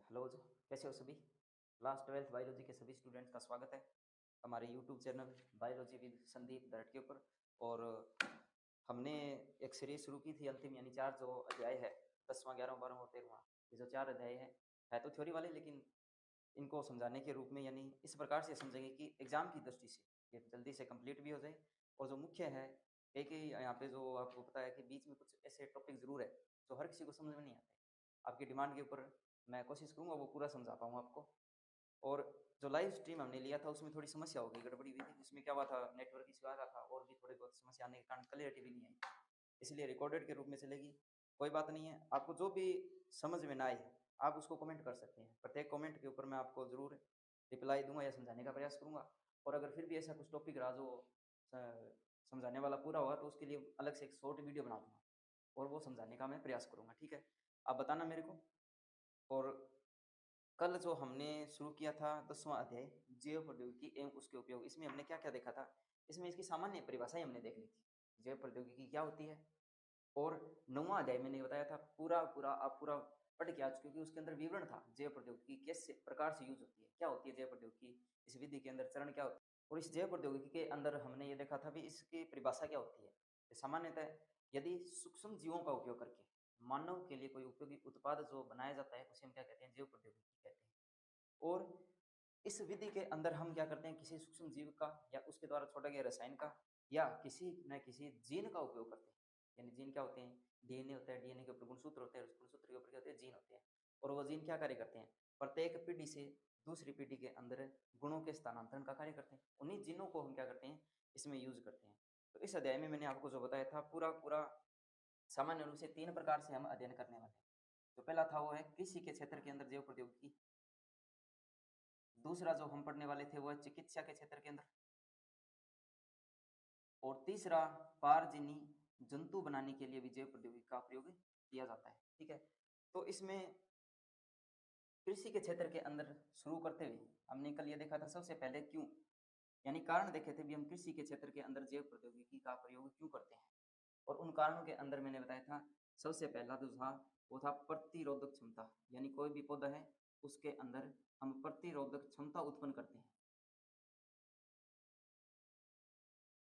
Hello जी, कैसे हो सभी? क्लास 12th बायोलॉजी के सभी स्टूडेंट्स का स्वागत है हमारे YouTube channel biology with Sandeep दरट के ऊपर। और हमने एक सीरीज शुरू की थी अंतिम, यानी 4 जो अध्याय है, 10वां, 11वां, 12वां और 13वां। ये जो 4 अध्याय है तो थ्योरी वाले, लेकिन इनको समझाने के रूप में, यानी इस प्रकार से समझेंगे कि एग्जाम की दृष्टि से ये जल्दी से कंप्लीट भी हो जाए। और जो मुख्य है, एक ही यहाँ पे जो आपको पता है कि बीच में कुछ ऐसे टॉपिक जरूर है जो हर किसी को समझ में नहीं आते। आपकी डिमांड के ऊपर मैं कोशिश करूंगा वो पूरा समझा पाऊँ आपको। और जो लाइव स्ट्रीम हमने लिया था उसमें थोड़ी समस्या हो गई, गड़बड़ी हुई थी। उसमें क्या हुआ था, नेटवर्क इशू आ रहा था और भी थोड़ी बहुत समस्या आने के कारण क्लियरिटी भी नहीं आई, इसलिए रिकॉर्डेड के रूप में चलेगी। कोई बात नहीं है, आपको जो भी समझ में ना आए आप उसको कमेंट कर सकते हैं। प्रत्येक कमेंट के ऊपर मैं आपको जरूर रिप्लाई दूंगा या समझाने का प्रयास करूंगा। और अगर फिर भी ऐसा कुछ टॉपिक रहा जो समझाने वाला पूरा हुआ तो उसके लिए अलग से एक शॉर्ट वीडियो बना दूंगा और वो समझाने का मैं प्रयास करूंगा, ठीक है? आप बताना मेरे को। और कल जो हमने शुरू किया था 10वां अध्याय, जैव प्रौद्योगिकी एवं उसके उपयोग, इसमें हमने क्या क्या देखा था? इसमें इसकी सामान्य परिभाषाएं हमने देख ली थी, जैव प्रौद्योगिकी क्या होती है। और 9वां अध्याय मैंने बताया था पूरा पूरा आप पूरा पढ़ के आ चुके, क्योंकि उसके अंदर विवरण था जैव प्रौद्योगिकी किस प्रकार से यूज होती है, क्या होती है जैव प्रौद्योगिकी, इस विधि के अंदर चरण क्या होता है। और इस जैव प्रौद्योगिकी के अंदर हमने ये देखा था भी इसकी परिभाषा क्या होती है। सामान्यतः यदि सूक्ष्म जीवों का उपयोग करके मानव के लिए कोई उपयोगी उत्पाद जो बनाया जाता है उसे हम क्या कहते हैं, जैव प्रौद्योगिकी कहते हैं। और इस विधि के अंदर हम क्या करते हैं, किसी सूक्ष्म जीव का या उसके द्वारा छोड़ा गया रसायन का या किसी न किसी जीन का उपयोग करते हैं। यानी जीन क्या होते हैं, डीएनए होता है, डीएनए के ऊपर गुणसूत्र होते हैं, उस गुणसूत्र के ऊपर क्या होते हैं, जीन होते हैं। और वो जीन क्या कार्य करते हैं, प्रत्येक पीढ़ी से दूसरी पीढ़ी के अंदर गुणों के स्थानांतरण का कार्य करते हैं। उन्हीं जीनों को हम क्या करते हैं, इसमें यूज करते हैं। तो इस अध्याय में मैंने आपको जो बताया था पूरा पूरा सामान्य रूप से 3 प्रकार से हम अध्ययन करने वाले हैं। तो पहला था वो है कृषि के क्षेत्र के अंदर जैव प्रौद्योगिकी। दूसरा जो हम पढ़ने वाले थे वो है चिकित्सा के क्षेत्र के अंदर। और तीसरा पारजीनी जंतु बनाने के लिए भी जैव प्रौद्योगिकी का प्रयोग किया जाता है, ठीक है? तो इसमें कृषि के क्षेत्र के अंदर शुरू करते हुए हमने कल ये देखा था सबसे पहले क्यों, यानी कारण देखे थे भी हम कृषि के क्षेत्र के अंदर जैव प्रौद्योगिकी का प्रयोग क्यों करते हैं। और उन कारणों के अंदर मैंने बताया था सबसे पहला जो था वो था प्रतिरोधक क्षमता, यानी कोई भी पौधा है उसके अंदर हम प्रतिरोधक क्षमता उत्पन्न करते हैं।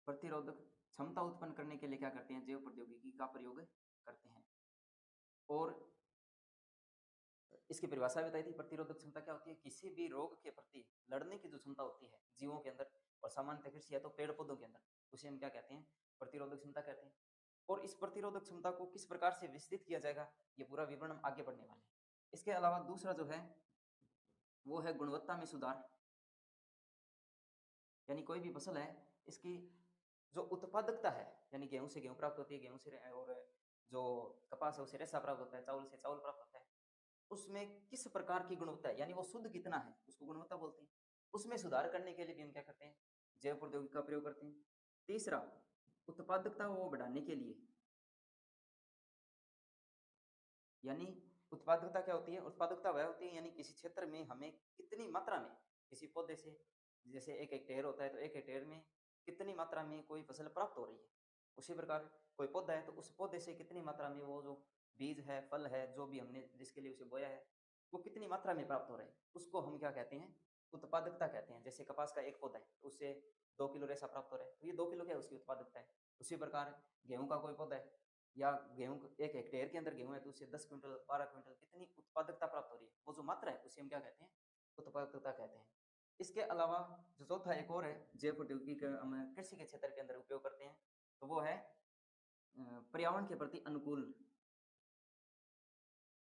प्रतिरोधक क्षमता उत्पन्न करने के लिए क्या करते हैं, जैव प्रौद्योगिकी का प्रयोग करते हैं। और इसकी परिभाषा बताई थी, प्रतिरोधक क्षमता क्या होती है, किसी भी रोग के प्रति लड़ने की जो क्षमता होती है जीवों के अंदर, और सामान्यतः कृषि है तो पेड़ पौधों के अंदर, उसे हम क्या कहते हैं, प्रतिरोधक क्षमता कहते हैं। और इस प्रतिरोधक क्षमता को किस प्रकार से विस्तृत किया जाएगा, ये पूरा विवरण हम आगे बढ़ने वाले हैं। इसके अलावा दूसरा जो है वो है गुणवत्ता में सुधार, यानी कोई भी फसल है इसकी जो उत्पादकता है, यानी गेहूं से गेहूं प्राप्त होती है, गेहूं से और जो कपास है उसे रेशा प्राप्त होता है, चावल से चावल प्राप्त होता है, उसमें किस प्रकार की गुणवत्ता है, यानी वो शुद्ध कितना है उसको गुणवत्ता बोलते हैं। उसमें सुधार करने के लिए भी हम क्या करते हैं, जैव प्रौद्योगिकी का प्रयोग करते हैं। तीसरा उत्पादकता वो बढ़ाने के लिए, यानी उत्पादकता क्या होती है, उत्पादकता वह होती है यानी किसी क्षेत्र में हमें कितनी मात्रा में किसी पौधे से, जैसे 1 हेक्टेयर होता है तो 1 हेक्टेयर में कितनी मात्रा में कोई फसल प्राप्त हो रही है। उसी प्रकार कोई पौधा है तो उस पौधे से कितनी मात्रा में वो जो बीज है, फल है, जो भी हमने जिसके लिए उसे बोया है, वो कितनी मात्रा में प्राप्त हो रहा है, उसको हम क्या कहते हैं, उत्पादकता कहते हैं। जैसे कपास का एक पौधा है तो उससे 2 किलो रेशा प्राप्त हो रहा है, तो ये 2 किलो क्या है, उसकी उत्पादकता है। उसी प्रकार गेहूं का कोई पौधा है या गेहूं 1 हेक्टेयर के अंदर गेहूं है तो उससे 10 क्विंटल 12 क्विंटल कितनी उत्पादकता प्राप्त हो रही है, वो जो मात्रा है उसे हम क्या कहते हैं, उत्पादकता कहते हैं। इसके अलावा जो चौथा एक और है जैव प्रौद्योगिकी का हम कृषि के क्षेत्र के अंदर उपयोग करते हैं, तो वो है पर्यावरण के प्रति अनुकूल,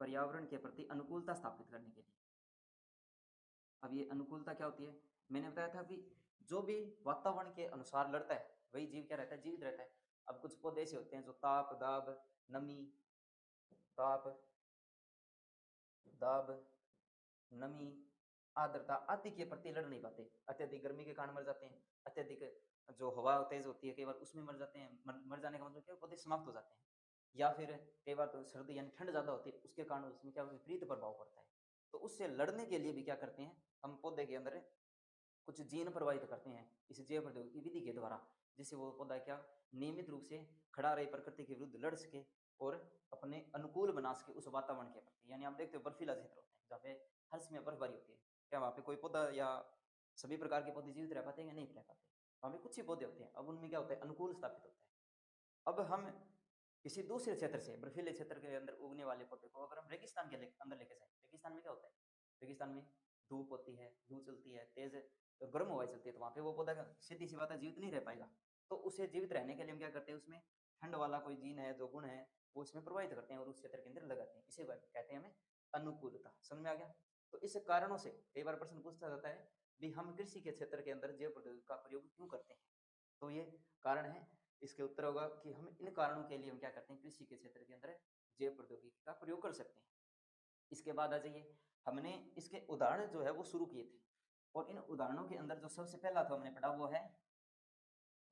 पर्यावरण के प्रति अनुकूलता स्थापित करने के लिए। अब ये अनुकूलता क्या होती है, मैंने बताया था कि जो भी वातावरण के अनुसार लड़ता है वही जीव क्या रहता है, जीवित रहता है। अब कुछ पौधे ऐसे होते हैं जो ताप दाब नमी, ताप दाब नमी आर्द्रता आदि के प्रति लड़ नहीं पाते, अत्यधिक गर्मी के कारण मर जाते हैं, अत्यधिक जो हवा तेज होती है कई बार उसमें मर जाते हैं, मर जाने का मतलब क्या, पौधे समाप्त हो जाते हैं। या फिर कई बार तो सर्दी यानी ठंड ज्यादा होती है उसके कारण उसमें क्या विपरीत प्रभाव पड़ता है। तो उससे लड़ने के लिए भी क्या करते हैं, हम पौधे के अंदर कुछ जीन प्रवाहित करते हैं इस जैव प्रौद्योगिकी विधि के द्वारा, जिससे वो पौधा क्या नियमित रूप से खड़ा रहे, प्रकृति के विरुद्ध लड़ सके और अपने अनुकूल बना सके उस वातावरण के प्रति। यानी आप देखते हो बर्फीला क्षेत्र होते हैं जहाँ पे हर समय बर्फबारी होती है, क्या वहाँ पे कोई पौधा या सभी प्रकार के पौधे जीवित रह पाते हैं या नहीं रह पाते? वहाँ पे कुछ ही पौधे होते हैं। अब उनमें क्या होता है, अनुकूल स्थापित होता है। अब हम किसी दूसरे क्षेत्र से, बर्फीले क्षेत्र के अंदर उगने वाले पौधे को अगर हम रेगिस्तान के अंदर लेके जाए, रेगिस्तान में क्या होता है, रेगिस्तान में धूप होती है, लू चलती है, तेज और गर्म हवाएं चलती है, तो वहाँ पे वो पौधा सीधी सी बात है जीवित नहीं रह पाएगा। तो उसे जीवित रहने के लिए हम क्या करते हैं, उसमें ठंड वाला कोई जीन है, जो गुण है, वो इसमें प्रवाहित करते हैं और उस क्षेत्र के अंदर लगाते हैं। इसे कहते हैं हमें अनुकूलता। समझ में आ गया? तो इस कारणों से कई बार प्रश्न पूछा जाता है भी हम कृषि के क्षेत्र के अंदर जैव प्रौद्योगिकी का प्रयोग क्यों करते हैं? तो ये कारण है। इसके उत्तर होगा कि हम इन कारणों के लिए हम क्या करते हैं, कृषि के क्षेत्र के अंदर जैव प्रौद्योगिकी का प्रयोग कर सकते हैं। इसके बाद आ जाइए, हमने इसके उदाहरण जो है वो शुरू किए थे, और इन उदाहरणों के अंदर जो सबसे पहला था हमने पढ़ा वो है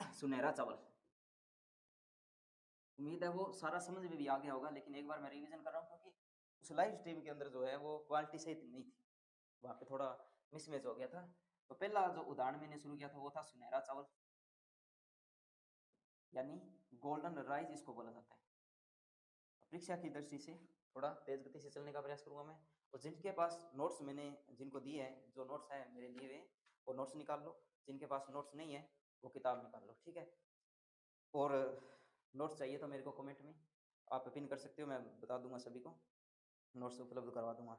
सुनहरा चावल। उम्मीद है वो सारा समझ में भी आ गया होगा, लेकिन एक बार मैं रिवीजन कर रहा हूँ क्योंकि उस लाइव स्ट्रीम के अंदर जो है वो क्वालिटी सही नहीं थी, वहाँ पे थोड़ा मिसमैच हो गया था। तो पहला जो उदाहरण मैंने शुरू किया था वो था सुनहरा चावल, यानी गोल्डन राइस इसको बोला जाता है। परीक्षा की दृष्टि से थोड़ा तेज गति से चलने का प्रयास करूंगा मैं। और जिनके पास नोट्स मैंने जिनको दिए हैं, जो नोट्स है मेरे लिए हुए, वो नोट्स निकाल लो। जिनके पास नोट्स नहीं है वो किताब निकाल लो, ठीक है। और नोट्स चाहिए तो मेरे को कमेंट में आप पिन कर सकते हो, मैं बता दूंगा सभी को, नोट्स उपलब्ध करवा दूंगा।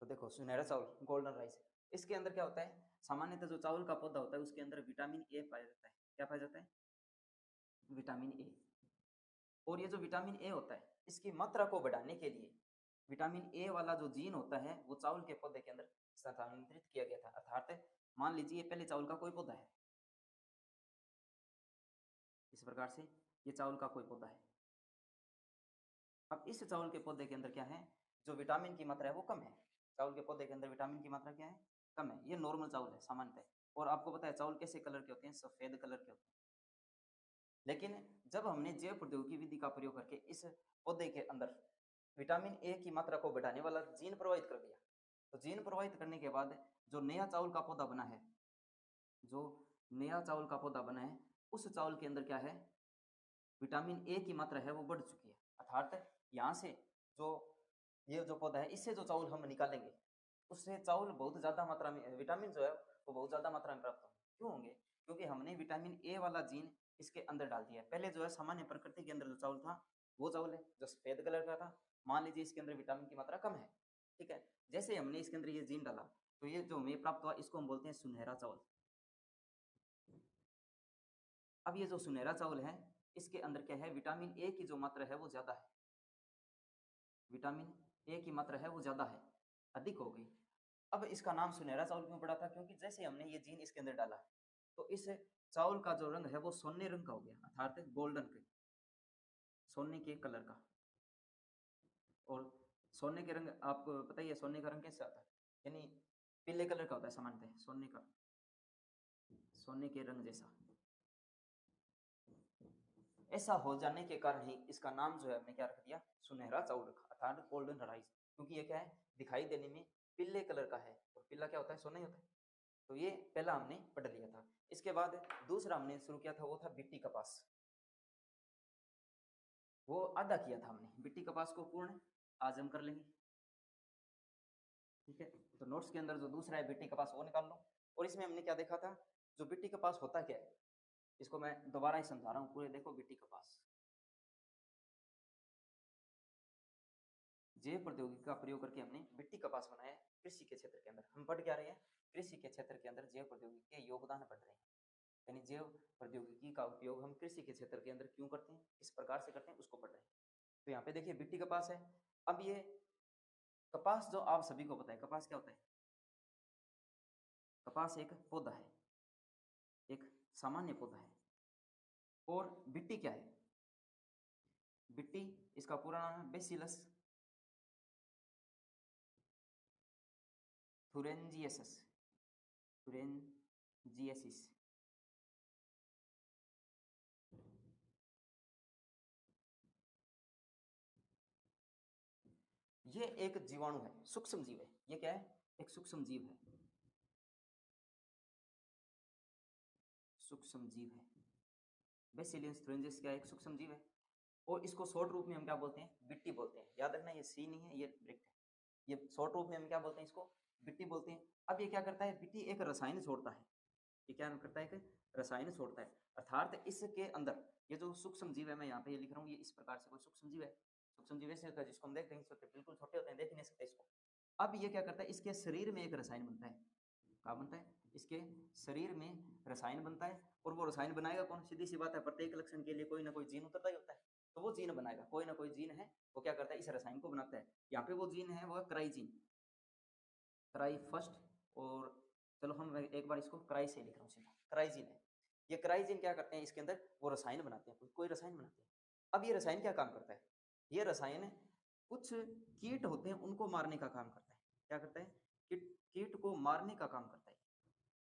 तो देखो सुनहरा चावल गोल्डन राइस, इसके अंदर क्या होता है, सामान्यतः जो चावल का पौधा होता है उसके अंदर विटामिन ए पाया जाता है। क्या पाया जाता है? Vitamin A. और ये जो विटामिन ए होता है, इसकी मात्रा को बढ़ाने के लिए विटामिन ए वाला जो जीन होता है वो चावल के पौधे के अंदर स्थानांतरित किया गया था। अर्थात मान लीजिए पहले चावल का कोई पौधा है, इस प्रकार से ये चावल का कोई पौधा है। अब इस चावल के पौधे के अंदर क्या है, जो विटामिन की मात्रा है वो कम है। चावल के पौधे के अंदर विटामिन की मात्रा क्या है, कम है। ये नॉर्मल चावल है सामान्यतः। और आपको पता है चावल कैसे कलर के होते हैं, सफेद कलर के होते हैं। लेकिन जब हमने जैव प्रौद्योगिकी विधि का प्रयोग करके इस पौधे के अंदर विटामिन ए की मात्रा को बढ़ाने वाला जीन प्रवाहित कर दिया, तो जीन प्रवाहित करने के बाद जो नया चावल का पौधा बना है, जो नया चावल का पौधा बना है, उस चावल के अंदर क्या है, विटामिन ए की मात्रा है वो बढ़ चुकी है। अर्थात यहाँ से जो ये जो पौधा है, इससे जो चावल हम निकालेंगे उससे चावल बहुत ज्यादा मात्रा में, विटामिन जो है वो बहुत ज्यादा मात्रा में प्राप्त होंगे। क्यों होंगे? क्योंकि हमने विटामिन ए वाला जीन इसके अंदर डाल दिया है। पहले जो है सामान्य प्रकृति के अंदर जो चावल था वो चावल है जो सफेद कलर का था। मान लीजिए इसके अंदर विटामिन की मात्रा कम है, ठीक है। जैसे हमने इसके अंदर ये जीन डाला तो ये जो हमें प्राप्त हुआ इसको हम बोलते हैं सुनहरा चावल। अब ये जो सुनहरा चावल है इसके अंदर क्या है, विटामिन ए की जो मात्रा है वो ज्यादा है। विटामिन ए की मात्रा है वो ज्यादा है, अधिक हो गई। अब इसका नाम सुनहरा चावल क्यों पड़ा था? क्योंकि जैसे हमने ये जीन इसके अंदर डाला तो इस चावल का जो रंग है वो सोने रंग का हो गया, अर्थात गोल्डन के, सोने के कलर का। और सोने के रंग आपको पता ही है, सोने का रंग कैसे आता है, यानी पीले कलर का होता है सामान्यतः सोने का, सोने के रंग जैसा। ऐसा हो जाने के कारण ही इसका नाम जो है हमने क्या रख दिया, सुनहरा चावल रखा, अर्थात गोल्डन राइस। क्योंकि ये क्या है, दिखाई देने में पीले कलर का है, और पीला क्या होता है, सोना ही होता है। तो ये पहला हमने पढ़ लिया था। इसके बाद दूसरा हमने शुरू किया था वो था बिट्टी कपास। वो आधा किया था हमने, बिट्टी कपास को पूर्ण आज हम कर लेंगे, ठीक है। तो नोट्स के अंदर जो दूसरा है बिट्टी कपास वो निकाल लो। और इसमें हमने क्या देखा था, जो बिट्टी कपास होता क्या है, इसको मैं दोबारा ही समझा रहा हूँ पूरे, देखो बिट्टी कपास जैव प्रौद्योगिकी का प्रयोग करके हमने बिट्टी कपास बनाया है। कृषि के क्षेत्र के अंदर हम पढ़ क्या रहे हैं, कृषि के क्षेत्र के अंदर जैव प्रौद्योगिकी के योगदान पढ़ रहे हैं। यानी जैव प्रौद्योगिकी का उपयोग हम कृषि के क्षेत्र के अंदर क्यों करते हैं, किस प्रकार से करते हैं, उसको पढ़ रहे हैं। तो यहाँ पे देखिए बिट्टी कपास है। अब ये कपास जो आप सभी को पता है, कपास क्या होता है, कपास एक पौधा है, एक सामान्य पौधा है। और बिट्टी क्या है, बिट्टी इसका पूरा नाम है बेसिलस थुरेंजियसिस, थुरेंजियसिस। ये एक जीवाणु है, सूक्ष्म जीव है। ये क्या है, एक सूक्ष्म जीव है, सूक्ष्म जीव है। बेसिलियस थुरेंजियस क्या है, एक सूक्ष्म जीव है। और इसको शॉर्ट रूप में हम क्या बोलते हैं, बिट्टी बोलते हैं। याद रखना ये सी नहीं है, ये डायरेक्ट है, ये शॉर्ट रूप में हम क्या बोलते हैं, इसको बिट्टी बोलते हैं। अब ये क्या करता है, बिट्टी एक रसायन छोड़ता है। ये क्या करता है, एक रसायन छोड़ता है, अर्थात इसके अंदर ये जो सूक्ष्म जीव है, मैं यहाँ पे ये लिख रहा हूँ, ये इस प्रकार से कोई सूक्ष्म जीव है। सूक्ष्म जीव ऐसे होता है जिसको हम देख नहीं सकते, बिल्कुल छोटे होते हैं, देख ही नहीं सकते इसको। अब ये क्या करता है, इसके शरीर में एक रसायन बनता है। क्या बनता है, इसके शरीर में रसायन बनता है। और वो रसायन बनाएगा कौन, सीधी सी बात है, प्रत्येक लक्षण के लिए कोई ना कोई जीन उतरता ही होता है। तो वो जीन बनाएगा, कोई ना कोई जीन है, वो क्या करता है, इस रसायन को बनाता है। यहाँ पे वो जीन है, वो क्राइजीन, क्राई फर्स्ट। और चलो हम एक बार इसको क्राई से लिख रहा हूँ सीधा, क्राइजीन है। ये क्राइजीन क्या करते हैं, इसके अंदर वो रसायन बनाते हैं, कोई रसायन बनाते हैं। अब ये रसायन क्या काम करता है, ये रसायन कुछ कीट होते हैं उनको मारने का काम करता है। क्या करता है, कीट को मारने का काम करता है।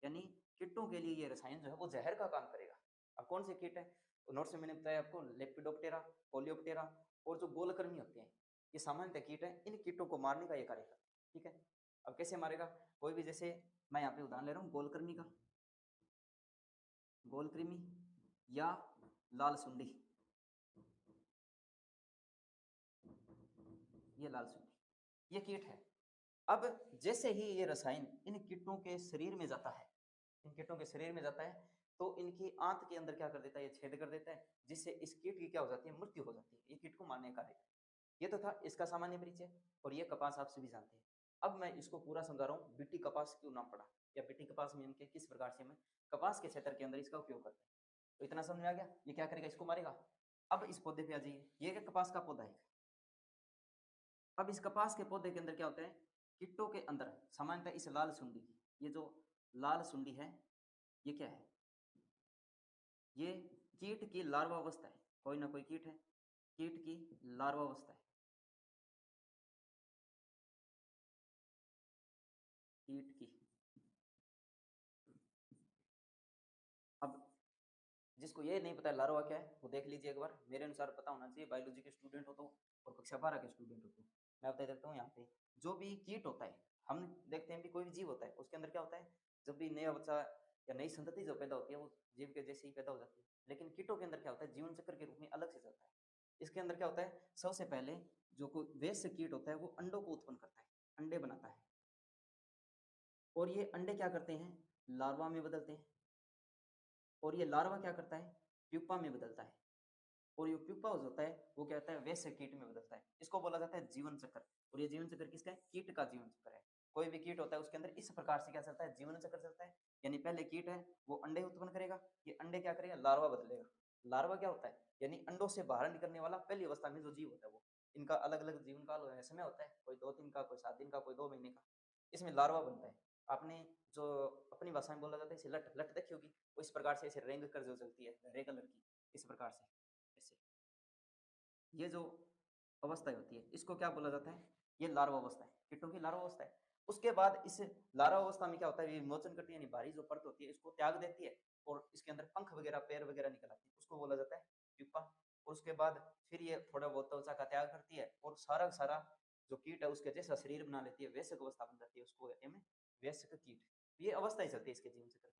यानी कीटों के लिए ये रसायन जो है वो जहर का काम करेगा। अब कौन से कीट है, नोट्स में मैंने बताया आपको, लेपिडोप्टेरा, कोलियोप्टेरा और जो गोलकृमि होते हैं, ये सामान्यतः कीट है, इन कीटों को मारने का ये कार्य करता है। ठीक है, अब कैसे मारेगा, कोई भी, जैसे मैं यहाँ पे उदाहरण ले रहा हूँ गोलकृमि का, गोलकृमि या लाल सुंडी, ये लाल सुंडी, ये कीट है। अब जैसे ही ये रसायन इन कीटों के शरीर में जाता है, इन कीटों के शरीर में जाता है, तो इनकी आंत के अंदर क्या कर देता है, ये छेद कर देता है, जिससे इस कीट की क्या हो जाती है, मृत्यु हो जाती है। ये कीट को मारने का कार्य। ये तो था इसका सामान्य परिचय, और ये कपास आप सभी जानते हैं। अब मैं इसको पूरा समझा रहा हूँ, बिट्टी कपास क्यों नाम पड़ा, या बिट्टी कपास में इनके किस प्रकार से हमें कपास के क्षेत्र के अंदर इसका उपयोग करते हैं। तो इतना समझ में आ गया, ये क्या करेगा, इसको मारेगा। अब इस पौधे पे आ जाइए, ये कपास का पौधा है। अब इस कपास के पौधे के अंदर क्या होता है, कीटों के अंदर सामान्यतः इस लाल सुंडी की, ये जो लाल सुंडी है, ये क्या है, ये कीट की लार्वा अवस्था है। कोई ना कोई कीट है, कीट की लार्वा अवस्था है, कीट की। अब जिसको ये नहीं पता लार्वा क्या है, वो देख लीजिए एक बार, मेरे अनुसार पता होना चाहिए, बायोलॉजी के स्टूडेंट हो तो, और कक्षा 12 के स्टूडेंट हो तो। मैं बता देता हूँ, यहाँ पे जो भी कीट होता है, हम देखते हैं कि कोई भी जीव होता है, उसके अंदर क्या होता है, जब भी नया बच्चा या नई संतति जो पैदा होती है, वो जीव के जैसे ही पैदा हो जाती है। लेकिन कीटों के अंदर क्या होता है, जीवन चक्र के रूप में अलग से चलता है। इसके अंदर क्या होता है, सबसे पहले जो कोई वैश्य कीट होता है, वो अंडों को उत्पन्न करता है, अंडे बनाता है। और ये अंडे क्या करते हैं, लार्वा में बदलते हैं। और ये लार्वा क्या करता है, प्यूपा में बदलता है। और ये प्यूपा जो होता है, वो क्या होता है, वैश्य कीट में बदलता है। इसको बोला जाता है जीवन चक्र। और ये जीवन चक्र किसका है, कीट का जीवन चक्र है। कोई भी कीट होता है उसके अंदर इस प्रकार से क्या चलता है, जीवन चक्र चलता है। यानी पहले कीट है, वो अंडे उत्पन्न करेगा, ये अंडे क्या करेगा, लार्वा बदलेगा। लार्वा क्या होता है, यानी अंडों से बाहर निकलने वाला पहली अवस्था में जो जीव होता है, वो इनका अलग अलग जीवन काल समय होता है, कोई 2 दिन का, कोई 7 दिन का, कोई 2 महीने का। इसमें लार्वा बनता है। आपने जो अपनी भाषा में बोला जाता है इसे लट, लट देखी होगी, वो इस प्रकार से ऐसे रेंग कर जो चलती है, हरे कलर की, इस प्रकार से ऐसे। ये जो अवस्था होती है, इसको क्या बोला जाता है, ये लार्वा अवस्था है, कीटों की लार्वा अवस्था है। उसके बाद इस लार्वा अवस्था में क्या होता है, ये विमोचन करती है, यानी बाहरी जो परत होती है इसको त्याग देती है, और इसके अंदर पंख वगैरह, पैर वगैरह निकल आते हैं, उसको बोला जाता है प्यूपा। और उसके बाद फिर ये थोड़ा बहुत त्वचा का त्याग करती है, और सारा सारा जो कीट है उसके जैसा शरीर बना लेती है, वयस्क अवस्था बन जाती है, उसको कहते हैं वयस्क कीट। ये अवस्था ही चलती है इसके जीवन चक्र में।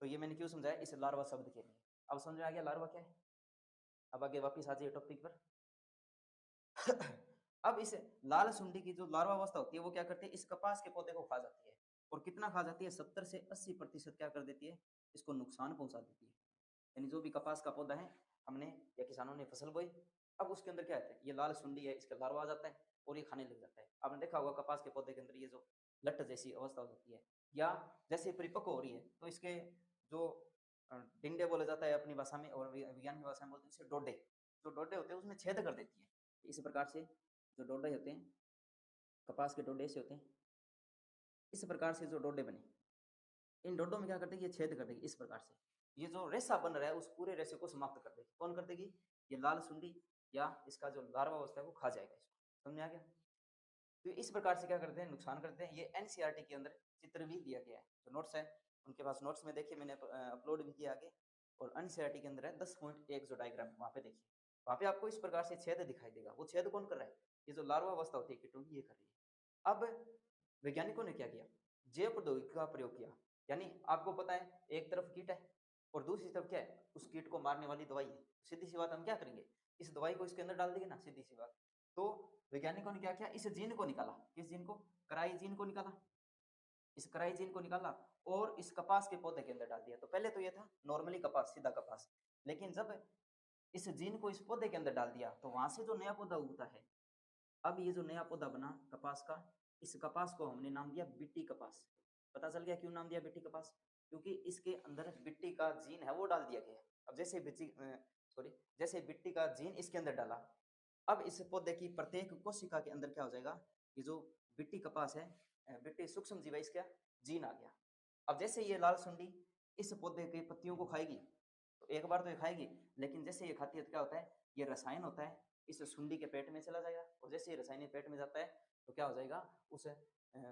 तो ये मैंने क्यों समझाया, इस लार्वा शब्द के लिए। अब समझ में आ गया लार्वा क्या है। अब आगे वापिस आ जाइए टॉपिक पर। अब इस लाल सुंडी की जो लार्वा अवस्था होती है, वो क्या करती है, इस कपास के पौधे को खा जाती है। और कितना खा जाती है, 70 से 80% क्या कर देती है, इसको नुकसान पहुंचा देती है। यानी जो भी कपास का पौधा है, हमने या किसानों ने फसल बोई, अब उसके अंदर क्या है, ये लाल सुंडी है, इसका लार्वा आ जाता है और ये खाने लग जाता है। आपने देखा होगा कपास के पौधे के अंदर ये जो लट जैसी अवस्था हो जाती है, या जैसे परिपक्व हो रही है, तो इसके जो डिंडे बोले जाता है अपनी भाषा में, और विज्ञान की भाषा में बोलते हैं इसे डोडे। जो डोडे होते हैं उसमें छेद कर देती है। इस प्रकार से जो डोडे होते हैं, कपास के डोडे से होते हैं, इस प्रकार से जो डोडे बने, इन डोडों में क्या कर देगी, ये छेद कर देगी इस प्रकार से। ये जो रेशा बन रहा है उस पूरे रेशे को समाप्त कर देगी। कौन कर देगी, ये लाल सुंडी, या इसका जो लार्वा अवस्था है वो खा जाएगा इसको। समझ में आ गया। तो इस प्रकार से क्या करते हैं, नुकसान करते हैं। ये एनसीईआरटी के अंदर चित्र भी दिया गया है, जो नोट्स है उनके पास, नोट्स में देखिए मैंने अपलोड भी किया आगे। और एनसीईआरटी के अंदर है 10.1 जो डायग्राम, वहां पे देखिए, वहां पे आपको इस प्रकार से छेद दिखाई देगा। वो छेद कौन कर रहा है, ये जो लार्वा अवस्था होती है कीटों की, ये कर रही है। अब वैज्ञानिकों ने क्या किया, जैव प्रौद्योगिकी का प्रयोग किया। यानी आपको पता है एक तरफ कीट है और दूसरी तरफ क्या है, उस कीट को मारने वाली दवाई है। सीधी सी बात, हम क्या करेंगे, इस दवाई को इसके अंदर डाल देंगे ना, सीधी सी बात। तो वैज्ञानिकों ने क्या किया, इस जीन को निकाला, किस जीन को, कराई जीन को निकाला, इस कराई जीन को निकाला और इस कपास के पौधे के अंदर डाल दिया। तो पहले तो ये था नॉर्मली कपास, सीधा कपास, लेकिन जब इस जीन को इस पौधे के अंदर डाल दिया तो वहां से जो नया पौधा उगता है, अब ये जो नया पौधा बना कपास का, इस कपास को हमने नाम दिया बिट्टी कपास। पता चल गया क्यों नाम दिया बिट्टी कपास, क्योंकि इसके अंदर बिट्टी का जीन है वो डाल दिया गया। अब जैसे जैसे बिट्टी का जीन इसके अंदर डाला, अब इस पौधे की प्रत्येक कोशिका के अंदर क्या हो जाएगा, ये जो बिट्टी कपास है, बिट्टी सूक्ष्म जीव है, इसका जीन आ गया। अब जैसे ये लाल सुंडी इस पौधे के पत्तियों को खाएगी, तो एक बार तो ये खाएगी, लेकिन जैसे ये खाती है तो क्या होता है, ये रसायन होता है इस सुंडी के पेट में चला जाएगा, और जैसे ये रसायन पेट में जाता है तो क्या हो जाएगा, उस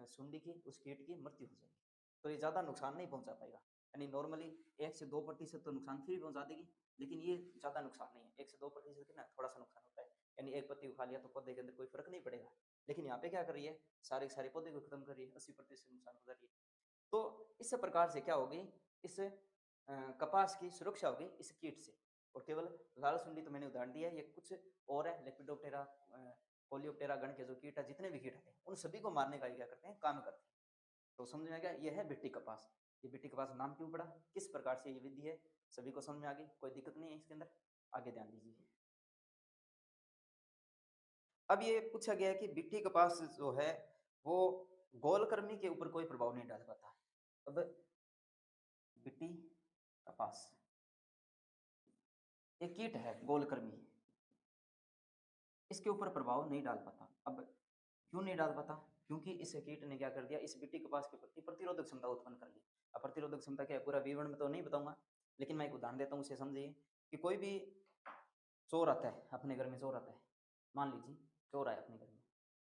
सुंडी की, उस कीट की मृत्यु हो जाएगी। तो ये ज्यादा नुकसान नहीं पहुंचा पाएगा, यानी नॉर्मली 1 से 2% तो नुकसान फिर भी पहुंचा देगी, लेकिन ये ज्यादा नुकसान नहीं है। 1 से 2% कितना थोड़ा सा नुकसान होता है, यानी एक पत्ती उखा लिया तो पौधे के अंदर कोई फर्क नहीं पड़ेगा। लेकिन यहाँ पे क्या कर रही है, सारे के सारे पौधे को खत्म कर रही है, 80% नुकसान हो जा रही है। तो इस प्रकार से क्या होगी, इस कपास की सुरक्षा होगी इस कीट से। और केवल लाल सुंडी तो मैंने उदाहरण दिया है, ये कुछ और है, लेपिडोप्टेरा, कोलियोप्टेरा गण के जो कीट है, जितने भी कीट हैं उन सभी को मारने का ये क्या करते हैं, काम करते हैं। तो समझ में आ गया, ये है बिट्टी कपास। ये बिट्टी कपास नाम क्यों पड़ा, किस प्रकार से ये विधि है, सभी को समझ में आ गई, कोई दिक्कत नहीं है इसके अंदर, आगे ध्यान दीजिए। अब ये पूछा गया है कि बिट्टी कपास जो है वो गोलकृमि के ऊपर कोई प्रभाव नहीं डाल पाता। अब बिट्टी कपास एक कीट है गोलकृमि, इसके ऊपर प्रभाव नहीं डाल पाता। अब क्यों नहीं डाल पाता, क्योंकि इस कीट ने क्या कर दिया, इस बिट्टी कपास के प्रति प्रतिरोधक क्षमता उत्पन्न कर ली। अब प्रतिरोधक क्षमता क्या है, पूरा विवरण में तो नहीं बताऊंगा, लेकिन मैं एक उदाहरण देता हूँ, उसे समझिए कि कोई भी चोर आता है अपने घर में, चोर आता है, मान लीजिए चोर आया अपने घर में,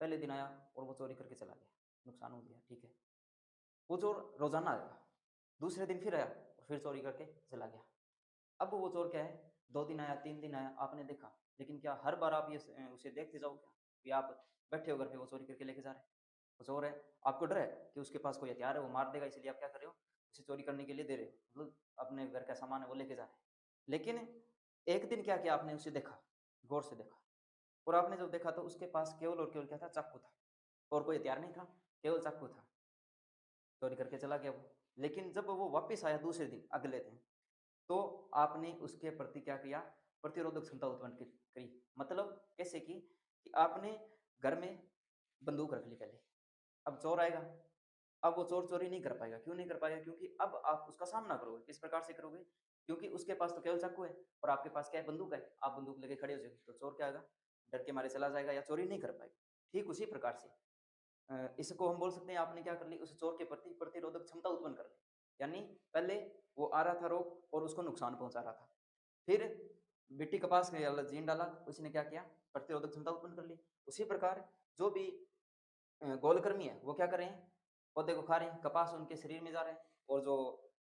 पहले दिन आया और वो चोरी करके चला गया, नुकसान हो गया, ठीक है। वो चोर रोजाना आएगा, दूसरे दिन फिर आया और फिर चोरी करके चला गया। अब वो चोर क्या है, 2 दिन आया, 3 दिन आया, आपने देखा, लेकिन क्या हर बार आप ये उसे देखते जाओ क्या, कि आप बैठे हो घर पे, वो चोरी करके लेके जा रहे हैं, वो चोर है, आपको डर है कि उसके पास कोई हथियार है, वो मार देगा, इसलिए आप क्या कर रहे हो, उसे चोरी करने के लिए दे रहे हो, मतलब अपने घर का सामान है वो लेके जा रहे हैं। लेकिन एक दिन क्या किया आपने, उसे देखा, गौर से देखा, और आपने जब देखा तो उसके पास केवल और केवल क्या था, चाकू था, और कोई हथियार नहीं था, केवल चाकू था, चोरी करके चला गया वो। लेकिन जब वो वापस आया दूसरे दिन, अगले दिन, तो आपने उसके प्रति क्या किया, प्रतिरोधक क्षमता उत्पन्न करी। मतलब कैसे कि आपने घर में बंदूक रख ली पहले, अब चोर आएगा, अब वो चोर चोरी नहीं कर पाएगा। क्यों नहीं कर पाएगा, क्योंकि अब आप उसका सामना करोगे, किस प्रकार से करोगे, क्योंकि उसके पास तो केवल चाकू है और आपके पास क्या है, बंदूक है, आप बंदूक लेके खड़े हो जाओगे, तो चोर क्या आएगा, डर के मारे चला जाएगा या चोरी नहीं कर पाएगा। ठीक उसी प्रकार से इसको हम बोल सकते हैं, आपने क्या कर ली, उस चोर के प्रति प्रतिरोधक क्षमता उत्पन्न कर ली, यानी पहले वो आ रहा था रोग और उसको नुकसान पहुंचा रहा था, फिर बिट्टी कपास के जीन डाला, उसने क्या किया, प्रतिरोधक क्षमता उत्पन्न कर ली। उसी प्रकार जो भी गोलकृमि है वो क्या कर रहे हैं, पौधे को खा रहे हैं, कपास उनके शरीर में जा रहा है, और जो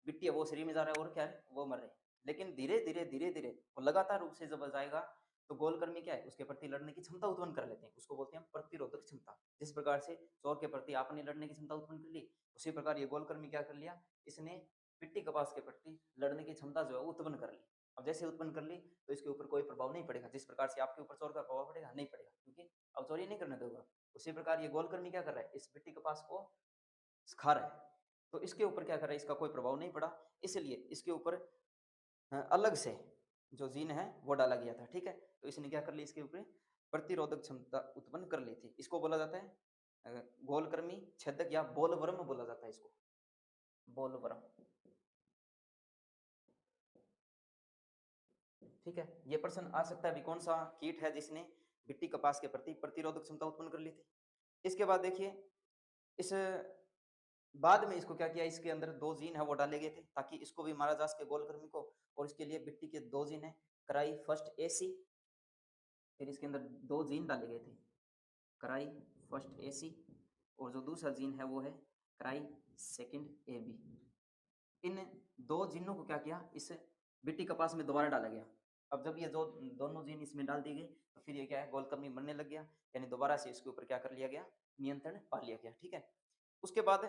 बिट्टी है वो शरीर में जा रहा है, और क्या है, वो मर रहे हैं। लेकिन धीरे धीरे धीरे धीरे वो लगातार रूप से जब जाएगा तो गोलकृमि क्या है, उसके प्रति लड़ने की क्षमता उत्पन्न कर लेते हैं, उसको बोलते हैं प्रतिरोधक क्षमता। जिस प्रकार से चोर के प्रति आपने लड़ने की क्षमता उत्पन्न कर ली, उसी प्रकार ये गोलकृमि क्या कर लिया, इसने बिट्टी कपास के प्रति लड़ने की क्षमता जो है उत्पन्न कर ली। अब जैसे उत्पन्न कर ली तो इसके ऊपर कोई प्रभाव नहीं पड़ेगा, जिस प्रकार से आपके ऊपर चोर का प्रभाव पड़ेगा, नहीं पड़ेगा, क्योंकि अब चोरी नहीं करने देगा। उसी प्रकार ये गोलकृमि क्या कर रहा है, इस बिट्टी कपास को खा रहा है, तो इसके ऊपर क्या कर रहा है, इसका कोई प्रभाव नहीं पड़ा, इसलिए इसके ऊपर अलग से जो जीन है वो डाला गया था, ठीक है। तो इसने क्या कर ली, इसके ऊपर प्रतिरोधक क्षमता उत्पन्न कर ली थी। इसको बोला जाता है गोलकृमि छेदक या बोलवर्म बोला जाता है इसको, बोलवर्म, ठीक है। ये प्रश्न आ सकता है भी, कौन सा कीट है जिसने बिट्टी कपास के प्रति प्रतिरोधक क्षमता उत्पन्न कर ली थी। इसके बाद देखिए, इस बाद में इसको क्या किया, इसके अंदर 2 जीन है वो डाले गए थे ताकि इसको भी मारा जा सके, गोलकृमि को। और इसके लिए बिट्टी के 2 जीन है, कराई फर्स्ट एसी, फिर इसके अंदर 2 जीन डाले गए थे, कराई फर्स्ट एसी, और जो दूसरा जीन है वो है कराई सेकंड एबी। इन 2 जीनों को क्या किया, इस बिट्टी कपास में दोबारा डाला गया। अब जब ये दोनों जीन इसमें डाल दिए गए तो फिर ये क्या है, गोलकृमि मरने लग गया, यानी दोबारा से इसके ऊपर क्या कर लिया गया, नियंत्रण पा लिया गया, ठीक है। उसके बाद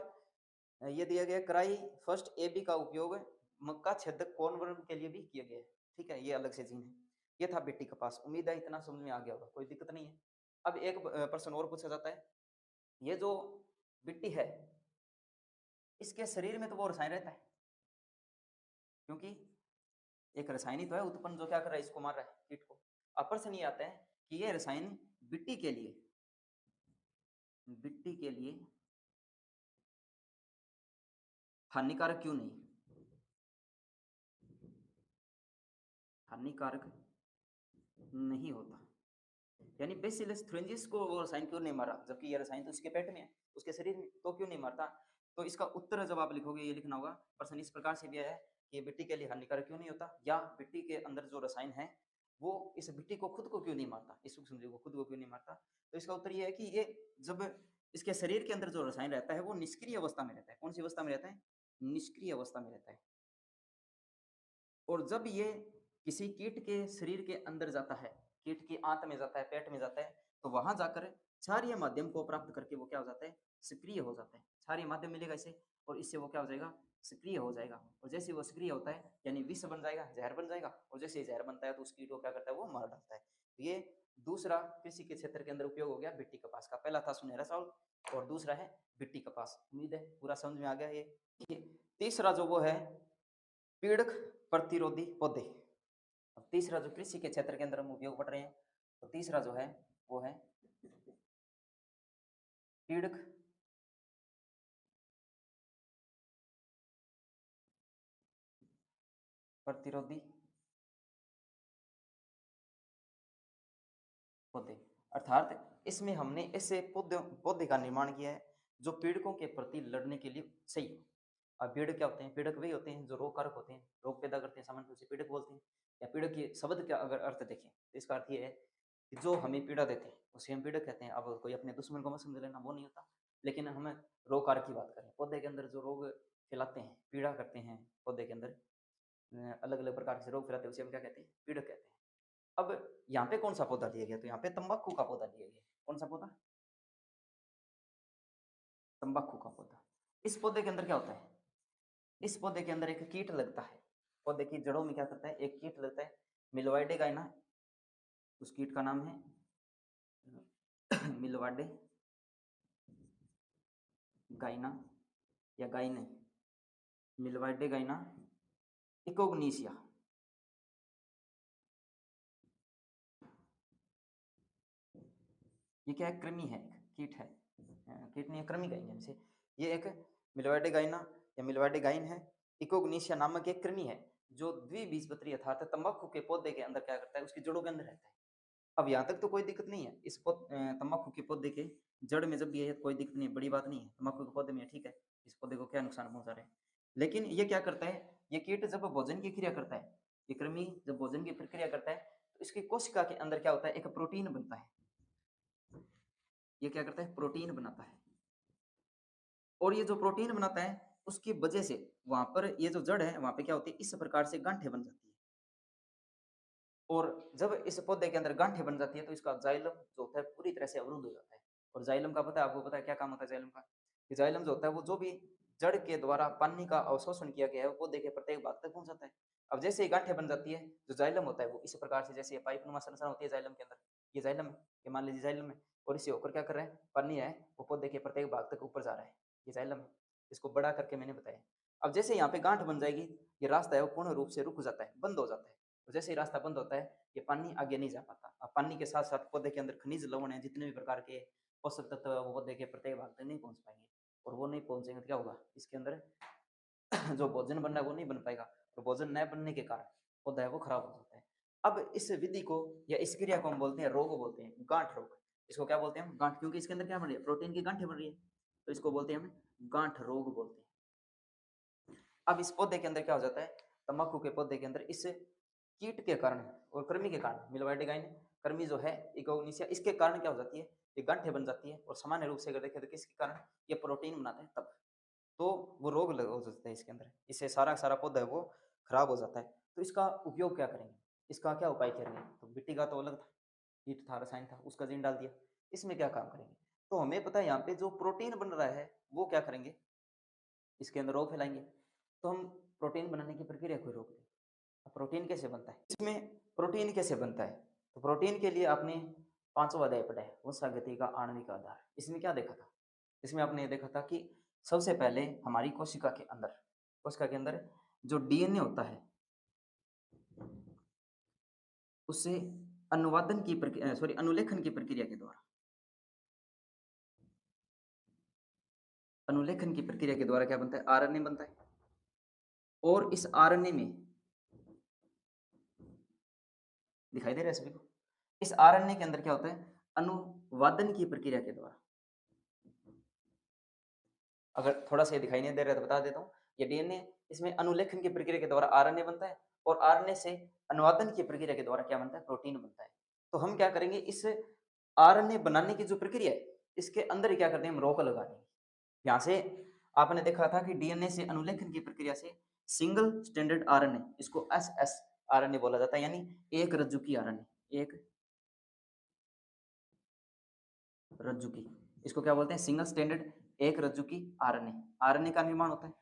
ये दिया गया, क्राई फर्स्ट ए बी का उपयोग मक्का छेदक कॉर्नवर्म के लिए भी किया गया है, ठीक है। ये अलग से जीन है। ये था बिट्टी कपास। उम्मीद है इतना समझ में आ गया होगा, कोई दिक्कत नहीं है। अब एक प्रश्न और पूछा जाता है, ये जो मिट्टी है इसके शरीर में तो वो रसायन रहता है, क्योंकि एक रसायन ही तो है उत्पन्न जो क्या कर रहा है, इसको मार रहा है, कीट को। अब प्रश्न ये आता है कि ये रसायन मिट्टी के लिए हानिकारक क्यों नहीं, हानिकारक नहीं होता, यानी बेसिलस थ्रेंजिस को वो रसायन क्यों नहीं मारा, जबकि ये रसायन तो उसके पेट में है, उसके शरीर में, तो क्यों नहीं मारता। तो इसका उत्तर जब आप लिखोगे ये लिखना होगा, प्रश्न इस प्रकार से भी आया है कि मिट्टी के लिए हानिकारक क्यों नहीं होता, या मिट्टी के अंदर जो रसायन है वो इस मिट्टी को खुद को क्यों नहीं मारता, इस सूक्ष्म जीव को खुद को क्यों नहीं मारता। तो इसका उत्तर ये है कि ये जब इसके शरीर के अंदर जो रसायन रहता है वो निष्क्रिय अवस्था में रहता है। कौन सी अवस्था में रहता है, निष्क्रिय अवस्था में रहता है। और जब ये किसी कीट के शरीर के अंदर जाता है, कीट की आंत में जाता है, पेट में जाता है, तो वहां जाकर क्षारीय माध्यम को प्राप्त करके वो क्या हो जाता है, सक्रिय हो जाता है। क्षारीय माध्यम मिलेगा इसे, और इससे वो क्या हो जाएगा, सक्रिय हो जाएगा। और जैसे वो सक्रिय होता है यानी विष बन जाएगा, जहर बन जाएगा, और जैसे जहर बनता है तो उस कीट को क्या करता है, वो मार डालता है। तो ये दूसरा कृषि के क्षेत्र के अंदर उपयोग हो गया भिट्टी कपास का। पहला था सुनहरा चावल और दूसरा है भिट्टी कपास। उम्मीद है पूरा समझ में आ गया। ये तीसरा जो वो है पीड़क प्रतिरोधी पौधे। अब तीसरा जो कृषि के क्षेत्र के अंदर हम उपयोग पढ़ रहे हैं, तो तीसरा जो है वो है पीड़क प्रतिरोधी पौधे। अर्थात इसमें हमने ऐसे पौधे पौधे का निर्माण किया है जो पीड़कों के प्रति लड़ने के लिए सही हो। अब पीड़क क्या होते हैं, पीड़क वही होते हैं जो रोग कारक होते हैं, रोग पैदा करते हैं, सामान्य रूप से पीड़क बोलते हैं। या पीड़क के शब्द का अगर अर्थ देखें तो इसका अर्थ ये है कि जो हमें पीड़ा देते हैं उसे हम पीड़क कहते हैं। अब कोई अपने दुश्मन को मत समझ लेना, वो नहीं होता। लेकिन हमें रोग कारक की बात करें, पौधे के अंदर जो रोग फैलाते हैं, पीड़ा करते हैं, पौधे के अंदर अलग अलग प्रकार से रोग फैलाते हैं, उसे हम क्या कहते हैं, पीड़क कहते हैं। अब यहाँ पे कौन सा पौधा लिया गया, तो यहाँ पे तंबाकू का पौधा लिया गया। कौन सा पौधा, तंबाकू का पौधा। इस पौधे के अंदर क्या होता है, इस पौधे के अंदर एक कीट लगता है। पौधे की जड़ों में क्या करता है, एक कीट लगता है, मिलवाइडे गाइना। उस कीट का नाम है मिलवाडे गाइना या गाइने, मिलवाडे गाइना इकोग्नीसिया। ये क्या है, कृमि है, कीट है, कीट नहीं है, कृमि कहेंगे इसे। ये एक मिलवाडे गाइना या मिलवाडे गाइन है। इकोग्नीसिया नामक एक कृमि है जो द्विबीजपत्री अर्थात तंबाकू के पौधे के अंदर क्या करता है, उसकी जड़ों के अंदर रहता है। अब यहाँ तक तो कोई दिक्कत नहीं है, इस तंबाकू के पौधे के जड़ में जब भी है कोई दिक्कत नहीं है, बड़ी बात नहीं है, तंबाकू के पौधे में है, ठीक है, इस पौधे को क्या नुकसान पहुंचा रहे हैं। लेकिन ये क्या करता है, ये कीट जब भोजन की क्रिया करता है, ये कृमि जब भोजन की प्रक्रिया करता है तो इसकी कोशिका के अंदर क्या होता है, एक प्रोटीन बनता है। ये क्या करता है, प्रोटीन बनाता है। और ये जो प्रोटीन बनाता है उसकी वजह से वहां पर ये जो जड़ है वहां पे क्या होती है, इस प्रकार से गांठें बन जाती है। और जब इस पौधे के अंदर गांठें बन जाती है तो इसका जाइलम जो होता है पूरी तरह से अवरुद्ध हो जाता है। और जाइलम का पता है आपको, पता है क्या काम होता है जाइलम का, कि जाइलम जो होता है वो जो भी जड़ के द्वारा पानी का अवशोषण किया गया है वो पौधे के प्रत्येक भाग तक पहुंच जाता है। अब जैसे ही गांठें बन जाती है, जो जाइलम होता है वो इस प्रकार से, जैसे पाइप नुमा संरचना होती है जाइलम के अंदर, ये जाइलम है, ये मान लीजिए जाइलम है, और इसे होकर क्या कर रहा है, पानी है वो पौधे के प्रत्येक भाग तक ऊपर जा रहा है, ये जाइलम है। इसको बड़ा करके मैंने बताया। अब जैसे यहाँ पे गांठ बन जाएगी, ये रास्ता है वो पूर्ण रूप से रुक जाता है, बंद हो जाता है। तो जैसे ही रास्ता बंद होता है ये पानी आगे नहीं जा पाता। अब पानी के साथ साथ पौधे के अंदर खनिज लवण है, जितने भी प्रकार के पोषक तत्व वो पौधे के प्रत्येक भाग तक नहीं पहुंच पाएंगे। और वो नहीं पहुंचेंगे तो क्या होगा, इसके अंदर जो भोजन बनना है वो नहीं बन पाएगा, और भोजन न बनने के कारण पौधा है वो खराब हो जाता है। अब इस विधि को या इस क्रिया को हम बोलते हैं रोग, बोलते हैं गांठ रोग। इसको क्या बोलते हैं हम, गांठ, क्योंकि इसके अंदर क्या बन रही है, प्रोटीन की गांठें बन रही है, तो इसको बोलते हैं हम गांठ रोग बोलते हैं। अब इस पौधे के अंदर क्या हो जाता है, तंबाकू के पौधे के अंदर इस कीट के कारण और कृमि के कारण, मिलवाइडेगाइन कृमि जो है इकोग्नीसिया, इसके कारण क्या हो जाती है, ये गांठें बन जाती है। और सामान्य रूप से अगर देखें तो किसके कारण, ये प्रोटीन बनाते हैं तब, तो वो रोग हो जाता है इसके अंदर, इससे सारा सारा पौधा है वो खराब हो जाता है। तो इसका उपयोग क्या करेंगे, इसका क्या उपाय करेंगे, तो मिट्टी का तो अलग था, कीट था, रसायन था, उसका जीन डाल दिया, इसमें क्या काम करेंगे। तो हमें पता है यहाँ पे जो प्रोटीन बन रहा है वो क्या करेंगे, इसके अंदर रोग फैलाएंगे। तो हम प्रोटीन बनाने की प्रक्रिया को रोक दें। प्रोटीन कैसे बनता है, इसमें प्रोटीन कैसे बनता है, तो प्रोटीन के लिए आपने पांचवा अध्याय पढ़ा है, वसा गति का आणविक आधार। इसमें क्या देखा था? इसमें आपने ये देखा था कि सबसे पहले हमारी कोशिका के अंदर जो डीएनए होता है उससे अनुवादन की प्रक्रिया सॉरी अनुलेखन की प्रक्रिया के द्वारा क्या बनता है? आरएनए बनता है। और इस आरएनए में दिखाई दे रहा है सभी को? इस आरएनए के अंदर क्या होता है? अनुवादन की प्रक्रिया के द्वारा, अगर थोड़ा सा दिखाई नहीं दे रहा है तो बता देता हूँ, ये डीएनए, इसमें अनुलेखन की प्रक्रिया के द्वारा आरएनए बनता है और आरएनए से अनुवादन की प्रक्रिया के द्वारा क्या बनता है? प्रोटीन बनता है। तो हम क्या करेंगे, इस आरएनए बनाने की जो प्रक्रिया है इसके अंदर क्या करते हैं, हम रोक लगा देंगे। यहाँ से आपने देखा था कि डीएनए से अनुलेखन की प्रक्रिया से सिंगल स्टैंडर्ड आरएनए, इसको एसएस आरएनए बोला जाता है, यानी एक रज्जु की आरएनए, एक रज्जु की, इसको क्या बोलते हैं? सिंगल स्टैंडर्ड एक रज्जु की आरएनए, आरएनए का निर्माण होता है।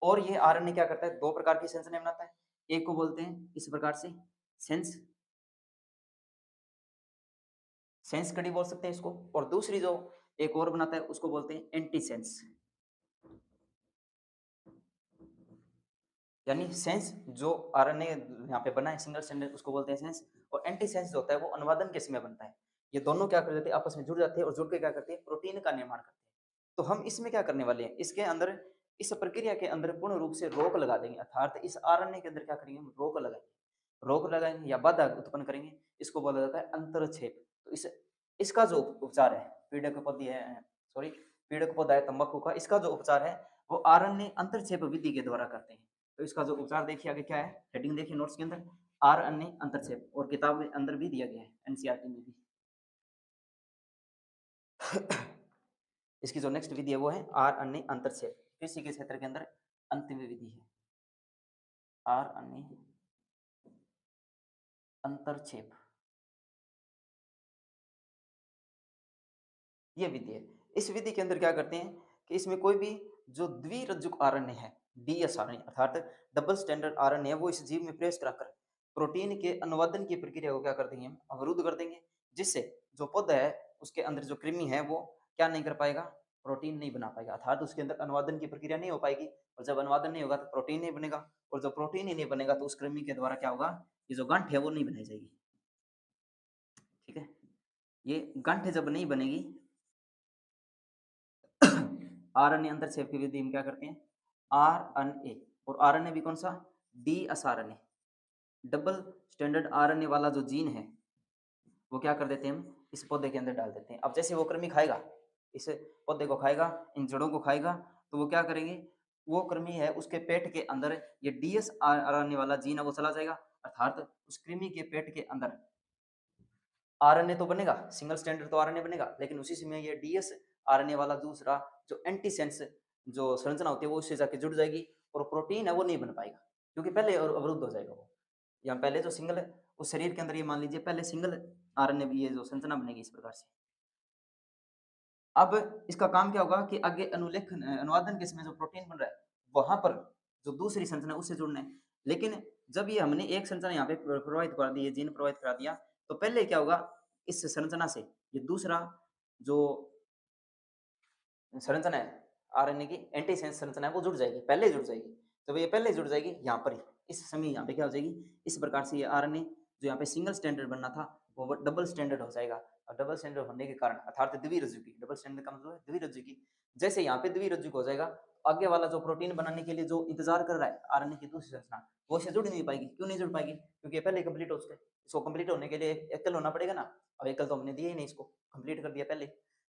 और ये आरएनए क्या करता है? दो प्रकार की संरचना बनाता है। एक को बोलते हैं इस प्रकार से सेंस कड़ी बोल सकते हैं इसको, और दूसरी जो एक और बनाता है उसको बोलते हैं एंटीसेंस, यानी सेंस जो आरएनए यहाँ पे बना है सिंगल स्टैंडर्ड उसको बोलते हैं सेंस, और एंटी सेंस जो होता है वो अनुवादन के समय बनता है। ये दोनों क्या कर देते हैं? आपस में जुड़ जाते हैं और जुड़ के क्या करते हैं? प्रोटीन का निर्माण करते हैं। तो हम इसमें क्या करने वाले हैं, इसके अंदर इस प्रक्रिया के अंदर पूर्ण रूप से रोक लगा देंगे, अर्थात इस आरएनए के अंदर क्या करेंगे? हम रोक लगाएंगे या बाधा उत्पन्न करेंगे, इसको बोला जाता है अंतरक्षेप। तो इसका जो उपचार है, पीड़क पौधा है तंबाकू का, इसका जो उपचार है वो आरएनए अंतरक्षेप विधि के द्वारा करते हैं। तो इसका जो उपचार देखिए आगे क्या है, हेडिंग देखिए नोट्स के अंदर, आरएनए अंतरक्षेप, और किताब में अंदर भी दिया गया है, एनसीईआरटी में भी। इसकी जो नेक्स्ट विधि है वो है आरएनए अंतरक्षेप, कृषि के क्षेत्र के अंदर अंतिम विधि है आरएनए अंतरक्षेप, ये विधि है। इस विधि के अंदर क्या करते हैं कि इसमें कोई भी जो द्विरज्जुक आरएनए है, डीएस आरएनए अर्थात डबल स्टैंडर्ड आरएनए है, वो इस जीव में प्रवेश कराकर प्रोटीन के अनुवादन की प्रक्रिया को क्या कर देंगे? अवरुद्ध कर देंगे, जिससे जो पौधा है उसके अंदर जो कृमि है वो क्या नहीं कर पाएगा? प्रोटीन नहीं बना पाएगा, अर्थात उसके अंदर अनुवादन की प्रक्रिया नहीं हो पाएगी, और जब अनुवादन नहीं होगा तो प्रोटीन नहीं बनेगा, और जब प्रोटीन ही नहीं बनेगा तो उस कृमि के द्वारा क्या होगा? ये जो गांठ है वो नहीं बनाई जाएगी। ठीक है, ये गांठ जब नहीं बनेगी आरएनए अंतरक्षेप की विधि में क्या करते हैं? आरएनए, और आरएनए भी कौन सा? डीएसआरएनए, डबल स्टैंडर्ड आरएनए वाला जो जीन है वो क्या कर देते हैं? हम इस पौधे के अंदर डाल देते हैं। अब जैसे वो कृमि खाएगा, इस पौधे को खाएगा, इन जड़ों को खाएगा, तो वो क्या करेंगे? वो कृमि है उसके पेट के अंदर ये डीएस आरएनए वाला जीन है वो चला जाएगा, अर्थात उस कृमि के पेट के अंदर आरएनए तो बनेगा, सिंगल स्टैंडर्ड तो आरएनए बनेगा, लेकिन उसी समय ये डीएस आरएनए वाला दूसरा जो एंटीसेंस जो संरचना होती है वो उससे जाके जुड़ जाएगी, और प्रोटीन है वो नहीं बन पाएगा, क्योंकि पहले अवरुद्ध हो जाएगा वो। या पहले जो सिंगल उस शरीर के अंदर, ये मान लीजिए पहले सिंगल आरएनए भी ये जो संरचना बनेगी इस प्रकार से। अब इसका काम क्या होगा कि आगे अनुलेखन अनुवादन के समय जो प्रोटीन बन रहा है वहां पर जो दूसरी संरचना है उससे जुड़ना है, लेकिन जब ये हमने एक संरचना यहाँ पे प्रभावित कर दी, जीन प्रभावित करा दिया, तो पहले क्या होगा? इस संरचना से ये दूसरा जो संरचना है आरएनए की एंटीसेंस संरचना है वो जुड़ जाएगी, पहले जुड़ जाएगी। जब ये पहले जुड़ जाएगी यहाँ पर ही, इस समय यहाँ पे क्या हो जाएगी? इस प्रकार से ये आरएनए जो यहाँ पे सिंगल स्टैंडर्ड बनना था वो डबल स्टैंडर्ड हो जाएगा, और डबल स्टैंडर्ड होने के कारण अर्थात द्विरज्जु की, डबल स्टैंडर्ड का मतलब है द्विरज्जु की, जैसे यहाँ पे द्विरज्जु हो जाएगा, आगे वाला जो प्रोटीन बनाने के लिए जो इंतजार कर रहा है आरएनए की दूसरी संरचना, वो इससे जुड़ नहीं पाएगी। क्यों नहीं जुड़ पाएगी? क्योंकि ये पहले कंप्लीट हो उसके, इसको कंप्लीट होने के लिए एकल होना पड़ेगा ना, अब एकल तो हमने दिया ही नहीं, इसको कंप्लीट कर दिया पहले,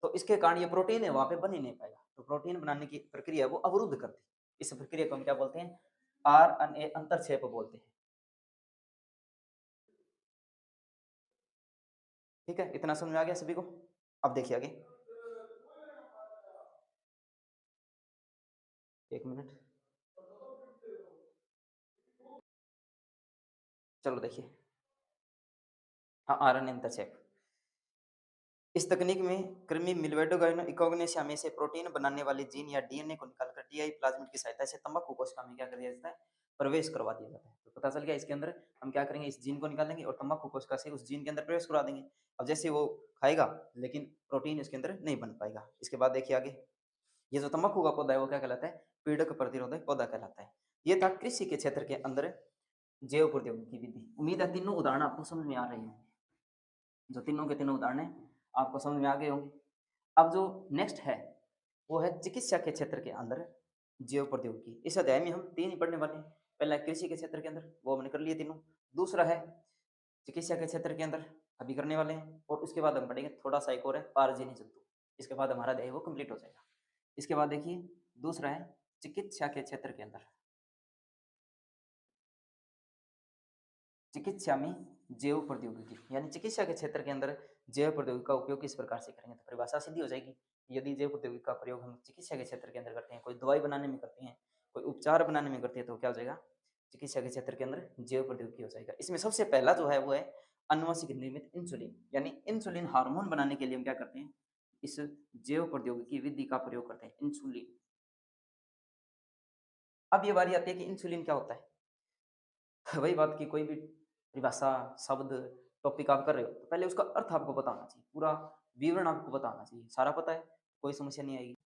तो इसके कारण ये प्रोटीन है वहां पे बन ही नहीं पाएगा, तो प्रोटीन बनाने की प्रक्रिया वो अवरुद्ध कर दी। इस प्रक्रिया को हम क्या बोलते हैं? आरएनए अंतरक्षेप बोलते हैं। ठीक है, इतना समझ में आ गया सभी को? अब देखिए आगे, एक मिनट, चलो देखिए, हाँ आरएनए अंतरक्षेप, इस तकनीक में कृमि मिलवेडोगाइनोइकोग्नेशिया में से प्रोटीन बनाने वाले जीन या डीएनए को निकालकर टीआई प्लाज्मिड की सहायता से तंबाकू कोशिका में क्या कर दिया जाता है? प्रवेश करवा दिया जाता है। तो पता चल गया, इसके अंदर हम क्या करेंगे? इस जीन को निकालेंगे और तंबाकू कोशिका से उस जीन के अंदर प्रवेश करवा देंगे। अब जैसे वो खाएगा, लेकिन प्रोटीन इसके अंदर नहीं बन पाएगा। इसके बाद देखिए आगे, ये जो तम्बाकू का पौधा है वो क्या कहलाता है? पीड़क प्रतिरोधक पौधा कहलाता है। ये था कृषि के क्षेत्र के अंदर जैव प्रौद्योगिकी विधि। उम्मीद है तीनों उदाहरण आपको समझ में आ रहे होंगे। जो तीनों के तीनों उदाहरण हैं आपको समझ में आ गए होंगे। अब जो नेक्स्ट है वो है चिकित्सा के क्षेत्र के अंदर जैव प्रौद्योगिकी। इस अध्याय में हम 3 ही पढ़ने वाले हैं। पहला है कृषि के क्षेत्र के अंदर, वो हमने कर लिए तीनों। दूसरा है चिकित्सा के क्षेत्र के अंदर, अभी करने वाले हैं। और उसके बाद हम पढ़ेंगे थोड़ा-सा एक और है पारजीवी जंतु। इसके बाद हमारा अध्याय वो कंप्लीट हो जाएगा। इसके बाद देखिए दूसरा है चिकित्सा के क्षेत्र के अंदर। चिकित्सा में जैव प्रौद्योगिकी, यानी चिकित्सा के क्षेत्र के अंदर जैव प्रौद्योगिकी का उपयोग किस प्रकार से करेंगे? तो परिभाषा सीधी हो जाएगी। यदि जैव प्रौद्योगिकी का प्रयोग हम चिकित्सा के क्षेत्र के अंदर करते हैं, कोई दवाई बनाने में करते हैं, कोई उपचार बनाने में करते हैं, तो क्या हो जाएगा? चिकित्सा के क्षेत्र के अंदर जैव प्रौद्योगिकी हो जाएगा। इसमें सबसे पहला जो है वो है अनुवांशिक निर्मित इंसुलिन, यानी इंसुलिन हार्मोन बनाने के लिए हम क्या करते हैं? इस जैव प्रौद्योगिकी विधि का प्रयोग करते हैं, इंसुलिन। अब ये बारी आती है कि इंसुलिन क्या होता है? वही बात कि कोई भी परिभाषा, शब्द, टॉपिक आप कर रहे हो, तो पहले उसका अर्थ आपको पता होना चाहिए, पूरा विवरण आपको पता होना चाहिए। सारा पता है, कोई समस्या नहीं आएगी।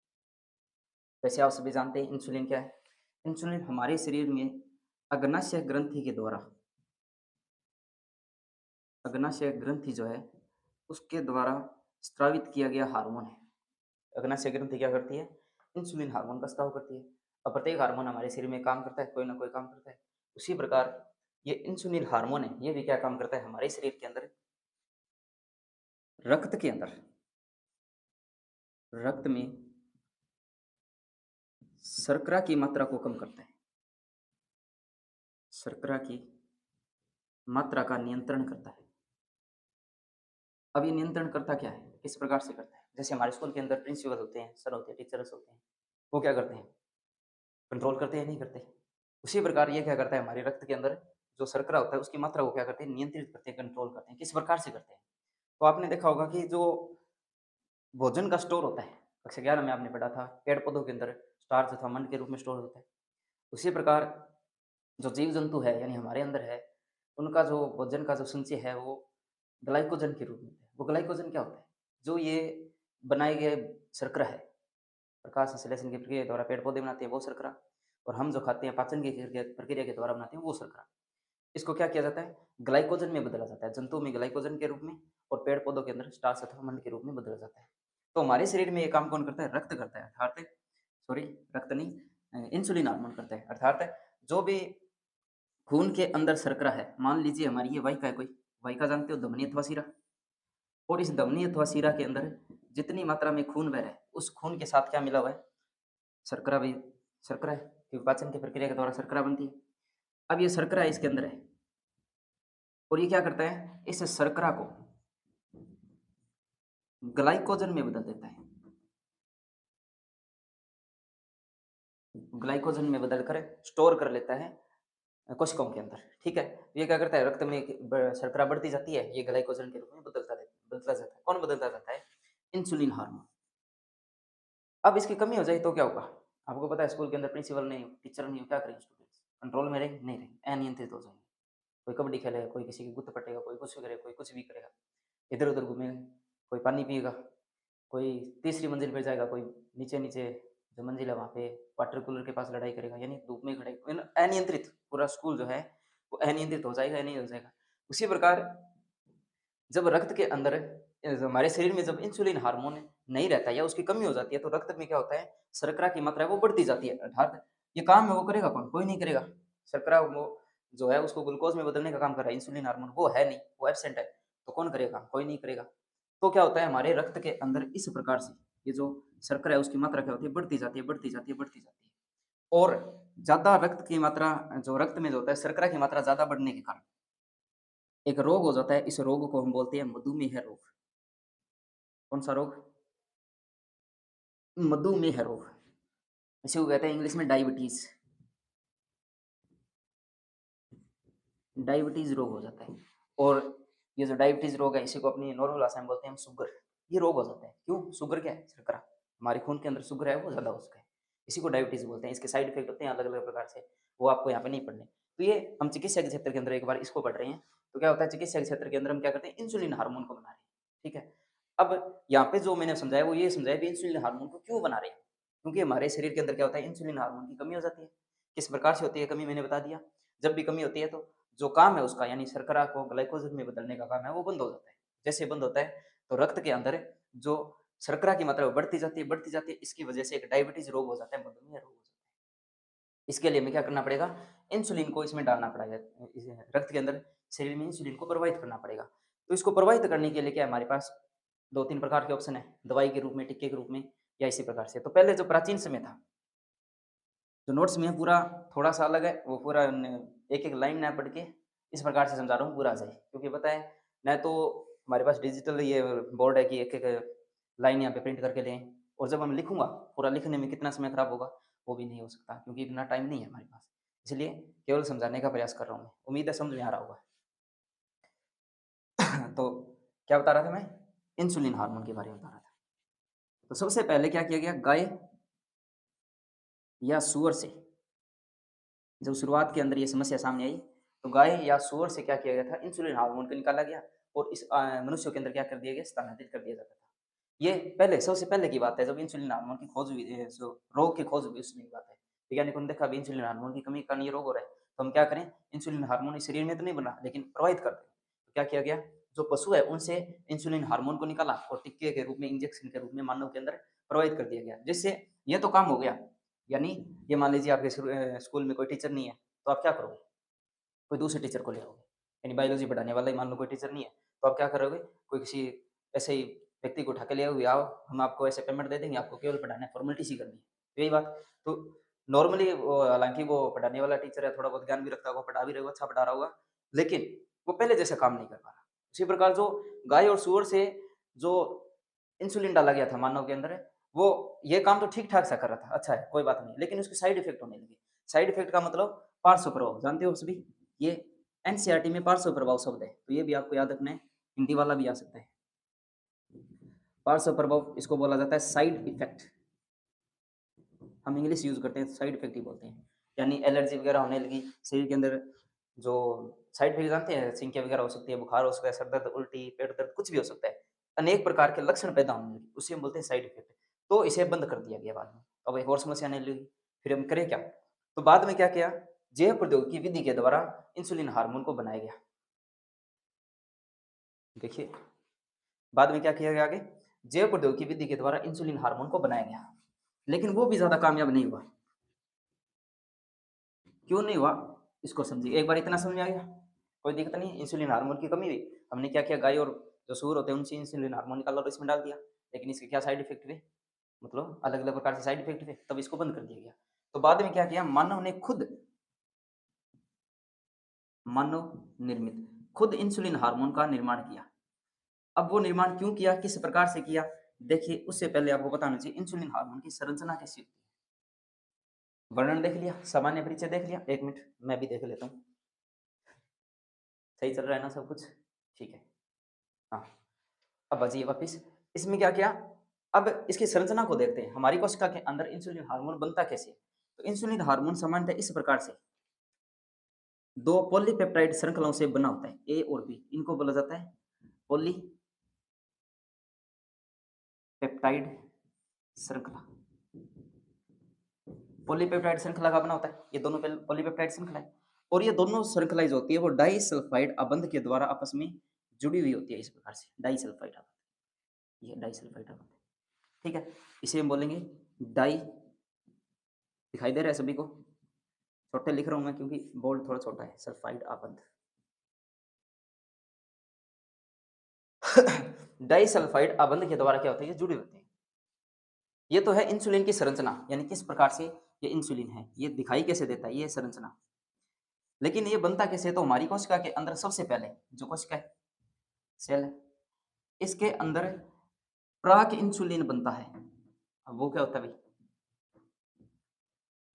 वैसे आप सभी जानते हैं इंसुलिन क्या है? इंसुलिन हमारे शरीर में अग्नाशय ग्रंथि के द्वारा, अग्नाशय ग्रंथि जो है, उसके द्वारा स्रावित किया गया हार्मोन है। अग्नाशय ग्रंथि क्या करती है? इंसुलिन हार्मोन का स्राव करती है। अब प्रत्येक हार्मोन हमारे शरीर में काम करता है, कोई ना कोई काम करता है। उसी प्रकार ये इंसुलिन हार्मोन है, ये भी क्या काम करता है हमारे शरीर के अंदर? रक्त के अंदर, रक्त में शर्करा की मात्रा को कम करता है। शर्करा की मात्रा का नियंत्रण करता है। अब ये नियंत्रण करता क्या है? किस प्रकार से करता है? जैसे हमारे स्कूल के अंदर प्रिंसिपल होते हैं, सर होते हैं, टीचर्स होते हैं, वो क्या करते हैं? कंट्रोल करते हैं, नहीं करते? उसी प्रकार ये क्या करता है, हमारे रक्त के अंदर जो शर्करा होता है उसकी मात्रा को क्या करते हैं? नियंत्रित करते हैं, कंट्रोल करते हैं। किस प्रकार से करते हैं? तो आपने देखा होगा कि जो भोजन का स्टोर होता है, कक्षा 11 में आपने पढ़ा था, पेड़ पौधों के अंदर स्टार्च अथवा मंड के रूप में स्टोर होता है। उसी प्रकार जो जीव जंतु है, यानी हमारे अंदर है, उनका जो भोजन का जो संचय है वो ग्लाइकोजन के रूप में होता है। वो ग्लाइकोजन क्या होता है? जो ये बनाए गए शर्करा है, प्रकाश संश्लेषण की प्रक्रिया के द्वारा पेड़ पौधे बनाते हैं वो शर्करा, और हम जो खाते हैं पाचन की प्रक्रिया के द्वारा बनाते हैं वो शर्करा। इसको क्या किया जाता है? ग्लाइकोजन में बदला जाता है। जंतुओं में ग्लाइकोजन के रूप में और पेड़ पौधों के अंदर स्टार्च अथवा मंड के रूप में बदला जाता है। तो हमारे शरीर में ये काम कौन करता है? रक्त करता है, अर्थात सॉरी, रक्त नहीं, इंसुलिन हार्मोन करता है। अर्थात जो भी खून के अंदर शर्करा है, मान लीजिए हमारी ये वाहिका है कोई, वाहिका जानते हो, धमनी अथवा शिरा, और इस धमनी अथवा शिरा के अंदर जितनी मात्रा में खून बह रहा है, उस खून के साथ क्या मिला हुआ है? शर्करा भी, शर्करा है, क्योंकि पाचन की प्रक्रिया के द्वारा शर्करा बनती है। अब ये शर्करा इसके अंदर है, और ये क्या करता है? इस शर्करा को ग्लाइकोजन में बदल देता है। ग्लाइकोजन में बदल कर स्टोर कर लेता है कोशिकाओं के अंदर, ठीक है? ये क्या करता है? रक्त में शर्करा बढ़ती जाती है, ये ग्लाइकोजन के रूप में बदलता जाता है। कौन बदलता जाता है? Insulin hormone. अब इसकी कमी हो जाए तो क्या होगा? आपको पता है स्कूल के अंदर प्रिंसिपल नहीं हो, टीचर नहीं हो, क्या करेंगे स्टूडेंट्स? कंट्रोल में रहेंगे? नहीं रहेंगे, अनियंत्रित हो जाएंगे। कोई कबड्डी खेलेगा, कोई किसी की गुत्त पटेगा, कोई कुछ करेगा, कोई कुछ भी करेगा, इधर-उधर घूमेगा, कोई पानी पिएगा, कोई तीसरी मंजिल पे जाएगा, कोई नीचे-नीचे जो मंजिल है वहाँ पे वाटर कूलर के पास लड़ाई करेगा, यानी धूप में खड़े अनियंत्रित, पूरा स्कूल जो है वो अनियंत्रित हो जाएगा या नहीं हो जाएगा। उसी प्रकार जब रक्त के अंदर जो हमारे शरीर में जब इंसुलिन हार्मोन नहीं रहता या उसकी कमी हो जाती है, तो रक्त में क्या होता है? शर्करा की मात्रा है वो बढ़ती जाती है। अर्थात ये काम है वो करेगा कौन? कोई नहीं करेगा। शर्करा वो जो है उसको ग्लूकोज़ में बदलने का काम कर रहा है, इंसुलिन हार्मोन वो है नहीं, वो एब्सेंट है। तो कौन करेगा? कोई नहीं करेगा। तो क्या होता है हमारे रक्त के अंदर इस प्रकार से ये जो शर्करा है उसकी मात्रा क्या होती है? बढ़ती जाती है, बढ़ती जाती है, बढ़ती जाती है। और ज़्यादा रक्त की मात्रा, जो रक्त में जो होता है शर्करा की मात्रा ज़्यादा बढ़ने के कारण एक रोग हो जाता है। इस रोग को हम बोलते हैं मधुमेह रोग। कौन-सा रोग? मधुमेह रोग। इसी को कहते हैं इंग्लिश में डायबिटीज़। डायबिटीज़ रोग हो जाता है। और ये जो डायबिटीज़ रोग है इसी को अपनी नॉर्मल भाषा में बोलते हैं हम शुगर। ये रोग हो जाता है। क्यों? शुगर क्या है? शर्करा। हमारे खून के अंदर शुगर है वो ज़्यादा हो चुका है। इसी को डायबिटीज़ बोलते हैं। इसके साइड इफ़ेक्ट होते हैं अलग-अलग प्रकार से। वो आपको यहाँ पे नहीं पढ़ने। तो ये हम चिकित्सा के क्षेत्र के अंदर एक बार इसको पढ़ रहे हैं। तो क्या होता है चिकित्सा के क्षेत्र के अंदर हम क्या करते हैं? इंसुलिन हार्मोन को बना रहे हैं। ठीक है? अब यहाँ पे जो मैंने समझाया वो ये समझाया कि इंसुलिन हार्मोन को क्यों बना रहे हैं? क्योंकि हमारे शरीर के अंदर क्या होता है, इंसुलिन हार्मोन की कमी हो जाती है। किस प्रकार से होती है कमी, मैंने बता दिया। जब भी कमी होती है तो जो काम है उसका, यानी शर्करा को ग्लाइकोजन में बदलने का काम है, वो बंद हो जाता है। जैसे बंद होता है तो रक्त के अंदर जो शर्करा की मात्रा बढ़ती जाती है। इसकी वजह से एक डायबिटीज रोग हो जाता है, मधुमेह रोग हो जाता है। इसके लिए हमें क्या करना पड़ेगा, इंसुलिन को इसमें डालना पड़ेगा, इस रक्त के अंदर शरीर में इंसुलिन को प्रवाहित करना पड़ेगा। तो इसको प्रवाहित करने के लिए क्या है हमारे पास 2-3 प्रकार के ऑप्शन है, दवाई के रूप में, टिक्के के रूप में या इसी प्रकार से। तो पहले जो प्राचीन समय था, जो नोट्स में है पूरा थोड़ा-सा अलग है, वो पूरा न एक-एक लाइन ना पढ़ के इस प्रकार से समझा रहा हूँ पूरा आ जाए। क्योंकि पता है, ना तो हमारे पास डिजिटल ये बोर्ड है कि एक-एक लाइन यहाँ पे प्रिंट करके लें, और जब हम लिखूँगा, पूरा लिखने में कितना समय खराब होगा, वो भी नहीं हो सकता क्योंकि इतना टाइम नहीं है हमारे पास। इसलिए केवल समझाने का प्रयास कर रहा हूँ मैं। उम्मीद है समझ में आ रहा होगा। तो क्या बता रहा था मैं? इंसुलिन हार्मोन के बारे में बता रहा था। तो सबसे पहले क्या किया गया, गाय या सूअर से जब शुरुआत के अंदर ये समस्या सामने आई, तो गाय या सूअर से क्या किया गया था, इंसुलिन हार्मोन को निकाला गया और इस मनुष्यों के अंदर क्या कर दिया गया, स्थानांतरित कर दिया जाता था। ये पहले सबसे पहले की बात है, जब इंसुलिन हार्मोन की खोज हुई, जो रोग की खोज हुई उस समय की बात है। वैज्ञानिकों ने देखा अभी इंसुलिन हार्मोन की कमी के कारण ये रोग हो रहा है, तो हम क्या करें, इंसुलिन हार्मोन इस शरीर में तो नहीं बना लेकिन प्रवाहित कर दें। तो क्या किया गया, जो पशु है उनसे इंसुलिन हार्मोन को निकाला और टिक्के के रूप में, इंजेक्शन के रूप में मानव के अंदर प्रवाहित कर दिया गया, जिससे ये तो काम हो गया। यानी ये मान लीजिए आपके स्कूल में कोई टीचर नहीं है, तो आप क्या करोगे? कोई दूसरे टीचर को ले आओगे। यानी बायोलॉजी पढ़ाने वाला ही मान लो कोई टीचर नहीं है, तो आप क्या करोगे? कोई किसी ऐसे ही व्यक्ति को उठा के ले आओगे, आओ हम आपको ऐसे पेमेंट दे देंगे, आपको केवल पढ़ाना है, फॉर्मेलिटी सी करनी है। यही बात। तो नॉर्मली वो, हालाँकि वो पढ़ाने वाला टीचर है, थोड़ा बहुत ज्ञान भी रखता होगा, पढ़ा भी रहा होगा, अच्छा पढ़ा रहा होगा, लेकिन वो पहले जैसा काम नहीं कर पा रहा। उसी प्रकार जो गाय और सूअर से जो इंसुलिन डाला गया था मानव के अंदर, वो ये काम तो ठीक-ठाक सा कर रहा था, अच्छा है, कोई बात नहीं, लेकिन उसके साइड इफ़ेक्ट होने लगे। साइड इफ़ेक्ट का मतलब पार्श्व प्रभाव, जानते हो सभी? ये एनसीईआरटी में पार्श्व प्रभाव शब्द है, तो ये भी आपको याद रखना है, हिंदी वाला भी आ सकता है। पार्श्व प्रभाव इसको बोला जाता है साइड इफ़ेक्ट। हम इंग्लिश यूज़ करते हैं, साइड इफ़ेक्ट ही बोलते हैं। यानी एलर्जी वगैरह होने लगी, शरीर के अंदर जो साइड इफ़ेक्ट जानते हैं, छींकें वगैरह हो सकती है, बुखार हो सकता है, सर दर्द, उल्टी, पेट दर्द, कुछ भी हो सकता है। अनेक प्रकार के लक्षण पैदा होने लगे, उसे हम बोलते हैं साइड इफ़ेक्ट। तो इसे बंद कर दिया गया बाद में। अब एक और समस्या आने लगी, फिर हम करें क्या? तो बाद में क्या किया, जैव प्रौद्योगिकी विधि के द्वारा इंसुलिन हार्मोन को बनाया गया। देखिए, बाद में क्या किया गया आगे? जैव प्रौद्योगिकी विधि के द्वारा इंसुलिन हार्मोन को बनाया गया। लेकिन वो भी ज़्यादा कामयाब नहीं हुआ। क्यों नहीं हुआ? इसको समझिए। एक बार इतना समझ में आ गया? कोई दिक्कत नहीं, इंसुलिन हार्मोन की कमी हुई। हमने क्या किया, गाय और जो सूअर होते हैं उनसे इंसुलिन हार्मोन निकाला और इसमें डाल दिया। लेकिन इसके क्या साइड इफ़ेक्ट हुए? मतलब अलग-अलग प्रकार से साइड इफ़ेक्ट हुए, तब इसको बंद कर दिया गया। तो बाद में क्या किया, मानव ने खुद, मानव निर्मित, खुद इंसुलिन हार्मोन का निर्माण किया। अब वो निर्माण क्यों किया, किस प्रकार से किया? देखिए, उससे पहले आपको बताना चाहिए इंसुलिन हार्मोन की संरचना कैसी होती है। वर्णन देख लिया, सामान्य परिचय देख लिया, 1 मिनट मैं भी देख लेता हूँ। सही चल रहा है ना सब कुछ? ठीक है। हाँ, अब आ जाइए वापिस। इसमें क्या किया, अब इसकी संरचना को देखते हैं। हमारी कोशिका के अंदर इंसुलिन हार्मोन बनता कैसे है? तो इंसुलिन हार्मोन सामान्यतः इस प्रकार से 2 पॉलीपेप्टाइड श्रृंखलाओं से बना होता है, ए और बी। इनको बोला जाता है पॉलीपेप्टाइड श्रृंखला। पॉलीपेप्टाइड श्रृंखला का बना होता है, ये दोनों पॉलीपेप्टाइड श्रृंखला है। और ये दोनों श्रृंखलाएँ जो होती है वो डाइसल्फ़ाइड अबंध के द्वारा आपस में जुड़ी हुई होती है, इस प्रकार से डाइसल्फ़ाइड अबंध। ये डाइसल्फ़ाइड अबंध, ठीक है? इसे हम बोलेंगे डाई, दिखाई दे रहा है सभी को? छोटे लिख रहा हूँ मैं क्योंकि बोल्ड थोड़ा छोटा है, सल्फ़ाइड अबंध। डाइसल्फ़ाइड अबंध के द्वारा क्या होता है, ये जुड़े होते हैं। ये तो है इंसुलिन की संरचना, यानी किस प्रकार से ये इंसुलिन है, ये दिखाई कैसे देता है, ये संरचना। लेकिन ये बनता कैसे है, तो हमारी कोशिका के अंदर सबसे पहले जो कोशिका है, सेल है, इसके अंदर प्राक इंसुलिन बनता है। अब वो क्या होता है भाई?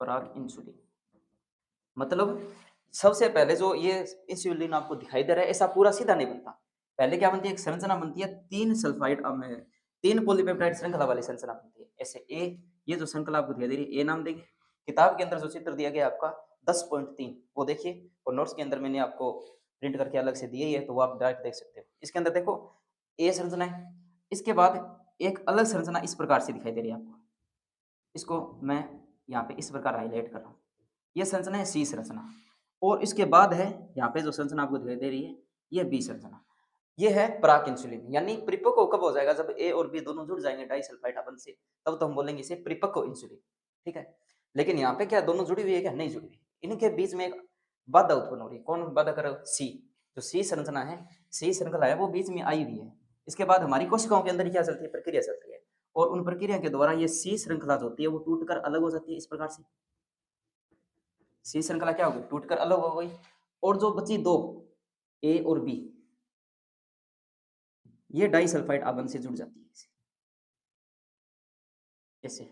प्राक इंसुलिन मतलब सबसे पहले जो ये इंसुलिन आपको दिखाई दे रहा है, ऐसा पूरा सीधा नहीं बनता। पहले क्या बनती है, एक संरचना बनती है, 3 सल्फाइड 3 पॉलीपेप्टाइड श्रृंखला वाली संरचना बनती है। ऐसे ए, ये जो श्रृंखला आपको दिखाई दे रही है, ए नाम देंगे। किताब के अंदर जो चित्र दिया गया है आपका 10.3 वो देखिए, और नोट्स के अंदर मैंने आपको प्रिंट करके अलग से दिए ही है, तो वो आप डायरेक्ट देख सकते हो। इसके अंदर देखो, ए संरचना है, इसके बाद एक अलग संरचना इस प्रकार से दिखाई दे रही है आपको। इसको मैं यहाँ पे इस प्रकार हाइलाइट कर रहा हूँ। ये संरचना है सी संरचना और इसके बाद है यहाँ पे जो संरचना आपको दिखाई दे रही है ये बी संरचना। ये है प्राक इंसुलिन, यानी परिपक्व कब हो जाएगा, जब ए और बी दोनों जुड़ जाएंगे डाइसल्फाइड आबंध से, तब तो हम बोलेंगे इसे परिपक्व इंसुलिन। ठीक है, लेकिन यहाँ पे क्या दोनों जुड़ी हुई है क्या, नहीं जुड़ी हुई। इनके बीच में एक बाधा उत्पन्न हो रही है। कौन बाधा कर रहा है, सी। जो सी संरचना है, सी श्रृंखला है, वो बीच में आई हुई है। इसके बाद हमारी कोशिकाओं के अंदर क्या चलती है, प्रक्रिया चलती है और उन प्रक्रिया के द्वारा ये सी श्रृंखला जो होती है वो टूटकर अलग हो जाती है। इस प्रकार से सी श्रृंखला क्या होगी, टूटकर अलग हो गई और जो बची दो ए और बी, ये डाइसल्फाइड आबंध से जुड़ जाती है ऐसे।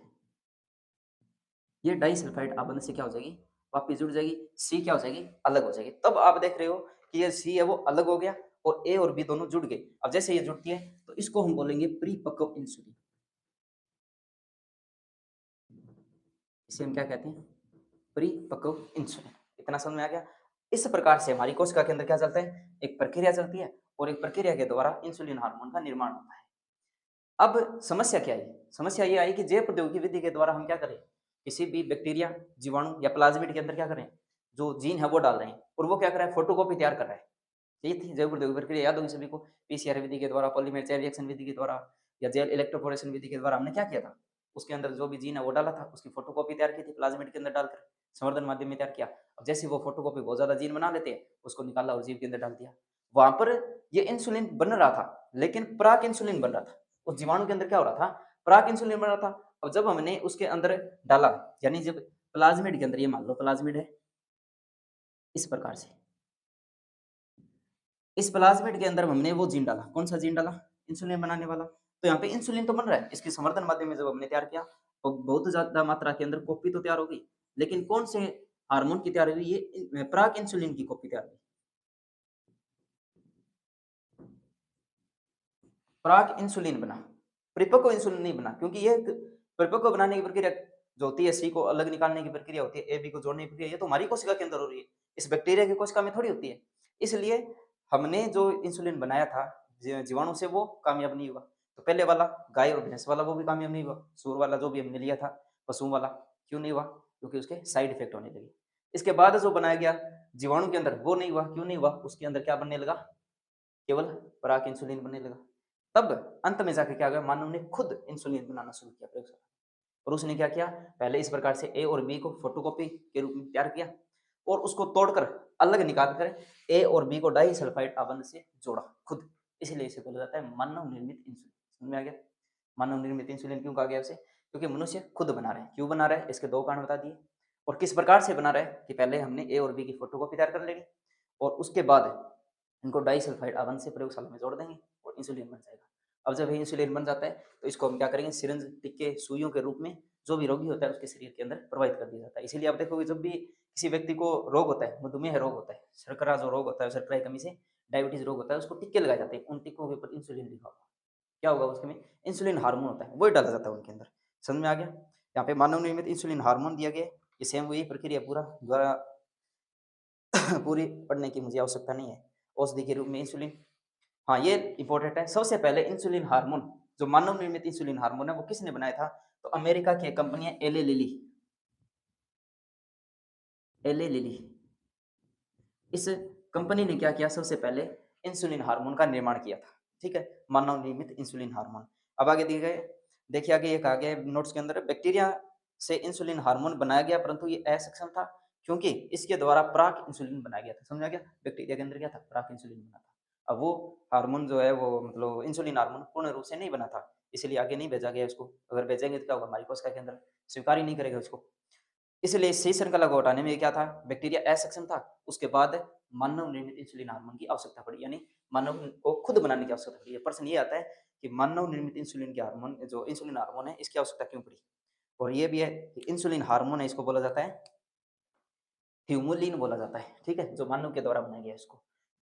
ये डाइसल्फाइड आबंध से क्या हो जाएगी, वापस जुड़ जाएगी, सी क्या हो जाएगी, अलग हो जाएगी। तब आप देख रहे हो कि ये सी है वो अलग हो गया और ए और बी दोनों जुड़ गए। अब जैसे ये जुड़ती है तो इसको हम बोलेंगे परिपक्व इंसुलिन। इसे हम क्या कहते हैं, परिपक्व इंसुलिन। इतना समझ में आ गया। इस प्रकार से हमारी कोशिका के अंदर क्या चलता है, एक प्रक्रिया चलती है और एक प्रक्रिया के द्वारा इंसुलिन हार्मोन का निर्माण होता है। अब समस्या क्या आई, समस्या ये आई कि जैव प्रौद्योगिकी विधि के द्वारा हम क्या करें, किसी भी बैक्टीरिया, जीवाणु या प्लाज्मिड के अंदर क्या करें, जो जीन है वो डाल रहे हैं और वो क्या कर रहा है, फोटोकॉपी तैयार कर रहा है। ये थी जैव प्रौद्योगिकी प्रक्रिया, याद होगी सभी को। पीसीआर विधि के द्वारा, पॉलीमर चेन रिएक्शन विधि के द्वारा या जेल इलेक्ट्रोपोरेशन विधि के द्वारा हमने क्या किया था, उसके अंदर जो भी जीन है वो डाला था, उसकी फोटोकॉपी तैयार की थी, प्लाज्मिड के अंदर डालकर संवर्धन माध्यम में तैयार किया। अब जैसे वो फोटोकॉपी बहुत ज्यादा जीन बना लेते हैं, उसको निकाला और जीव के अंदर डाल दिया। वहां पर ये इंसुलिन बन रहा था, लेकिन प्राक इंसुलिन बन रहा था। उस जीवाणु के अंदर क्या हो रहा था, प्राक इंसुलिन बन रहा था। अब जब हमने उसके अंदर डाला, यानी जब प्लाज्मिड के अंदर, ये मान लो प्लाज्मिड है इस प्रकार से, इस प्लाज्मिड के अंदर हमने वो जीन डाला, कौन सा जीन डाला, इंसुलिन बनाने वाला। तो यहाँ पे इंसुलिन तो बन रहा है, इसके संवर्धन माध्यम में जब हमने तैयार किया तो बहुत ज्यादा मात्रा के अंदर कॉपी तो तैयार हो गई, लेकिन कौन से हार्मोन की तैयार हुई, ये प्राक इंसुलिन की कॉपी तैयार हुई। प्राक इंसुलिन बना, परिपक्व इंसुलिन नहीं बना, क्योंकि ये परिपक्व बनाने की प्रक्रिया जो होती है, सी को अलग निकालने की प्रक्रिया होती है, ए बी को जोड़ने की प्रक्रिया, ये तो हमारी कोशिका के अंदर हो रही है, इस बैक्टीरिया की कोशिका में थोड़ी होती है। इसलिए हमने जो इंसुलिन बनाया था जीवाणु से, वो कामयाब नहीं हुआ। तो पहले वाला गाय और भैंस वाला वो भी कामयाब नहीं हुआ, सूर वाला जो भी हमने लिया था, पशु वाला, क्यों नहीं हुआ, क्योंकि उसके साइड इफेक्ट होने लगे। इसके बाद जो बनाया गया जीवाणु के अंदर, वो नहीं हुआ, क्यों नहीं हुआ, उसके अंदर क्या बनने लगा, केवल पराग इंसुलिन बनने लगा। तब अंत में जाके क्या हुआ, मानव ने खुद इंसुलिन बनाना शुरू किया प्रयोगशाला, और उसने क्या किया, पहले इस प्रकार से ए और बी को फोटोकॉपी के रूप में तैयार किया और उसको तोड़कर अलग निकाल कर ए और बी को डाई सल्फाइड आबंध से जोड़ा खुद। इसलिए इसे बोला जाता है मानव निर्मित इंसुलिन। समझ में आ गया, मानव निर्मित इंसुलिन क्यों कहा गया उसे, क्योंकि मनुष्य खुद बना रहे हैं। क्यों बना रहे हैं, इसके दो कारण बता दिए। और किस प्रकार से बना रहे हैं, कि पहले हमने ए और बी की फोटोकॉपी तैयार कर लेंगे और उसके बाद इनको डाइसल्फाइड आबंध से प्रयोगशाला में जोड़ देंगे और इंसुलिन बन जाएगा। अब जब ये इंसुलिन बन जाता है तो इसको हम क्या करेंगे, सिरिंज, टिक्के, सुइयों के रूप में जो भी रोगी होता है उसके शरीर के अंदर प्रवाहित कर दिया जाता है। इसीलिए आप देखोगे जब भी किसी व्यक्ति को रोग होता है, मधुमेह रोग होता है, शर्करा जो रोग होता है, शर्करा की कमी से डायबिटीज रोग होता है, उसको टिक्के लगाए जाते हैं, उन टिक्कों के ऊपर इंसुलिन लिखा होगा। क्या होगा उसमें, इंसुलिन हार्मोन होता है, वही डाला जाता है उनके अंदर। समझ में आ गया। यहाँ पे मानव निर्मित इंसुलिन हार्मोन दिया गया, ये सेम वही प्रक्रिया पूरा द्वारा पूरी पढ़ने की मुझे आवश्यकता नहीं है। औषधि के रूप में इंसुलिन, हाँ ये इंपॉर्टेंट है। सबसे पहले इंसुलिन हार्मोन, जो मानव निर्मित इंसुलिन हार्मोन है, वो किसने बनाया था, तो अमेरिका की एक कंपनी है एले लिली। एले लिली, इस कंपनी ने क्या किया, सबसे पहले इंसुलिन हार्मोन का निर्माण किया था। ठीक है, मानव निर्मित इंसुलिन हार्मोन। अब आगे दिए गए, देखिए आगे ये कहा गया नोट्स के अंदर, बैक्टीरिया से इंसुलिन हार्मोन बनाया गया, परंतु ये असक्षम था क्योंकि इसके द्वारा प्राक इंसुलिन बनाया गया था। समझा गया, बैक्टीरिया के अंदर क्या था, प्राक इंसुलिन बना था। अब वो हार्मोन जो है, वो मतलब इंसुलिन हार्मोन पूर्ण रूप से नहीं बना था, इसलिए आगे नहीं भेजा गया इसको। अगर भेजेंगे तो क्या होगा, हमारी कोशिका के अंदर स्वीकार ही नहीं करेगा उसको। इसलिए सी श्रृंखला को हटाने में क्या था, बैक्टीरिया असक्षम था। उसके बाद मानव निर्मित इंसुलिन हार्मोन की आवश्यकता पड़ी, यानी मानव को खुद बनाने की आवश्यकता पड़ी। प्रश्न ये आता है कि मानव निर्मित इंसुलिन के हार्मोन, जो इंसुलिन हार्मोन है, इसकी आवश्यकता क्यों पड़ी। और ये भी है कि इंसुलिन हार्मोन है, इसको बोला जाता है ह्यूमुलिन बोला जाता है। ठीक है, जो मानव के द्वारा बनाया गया इसको।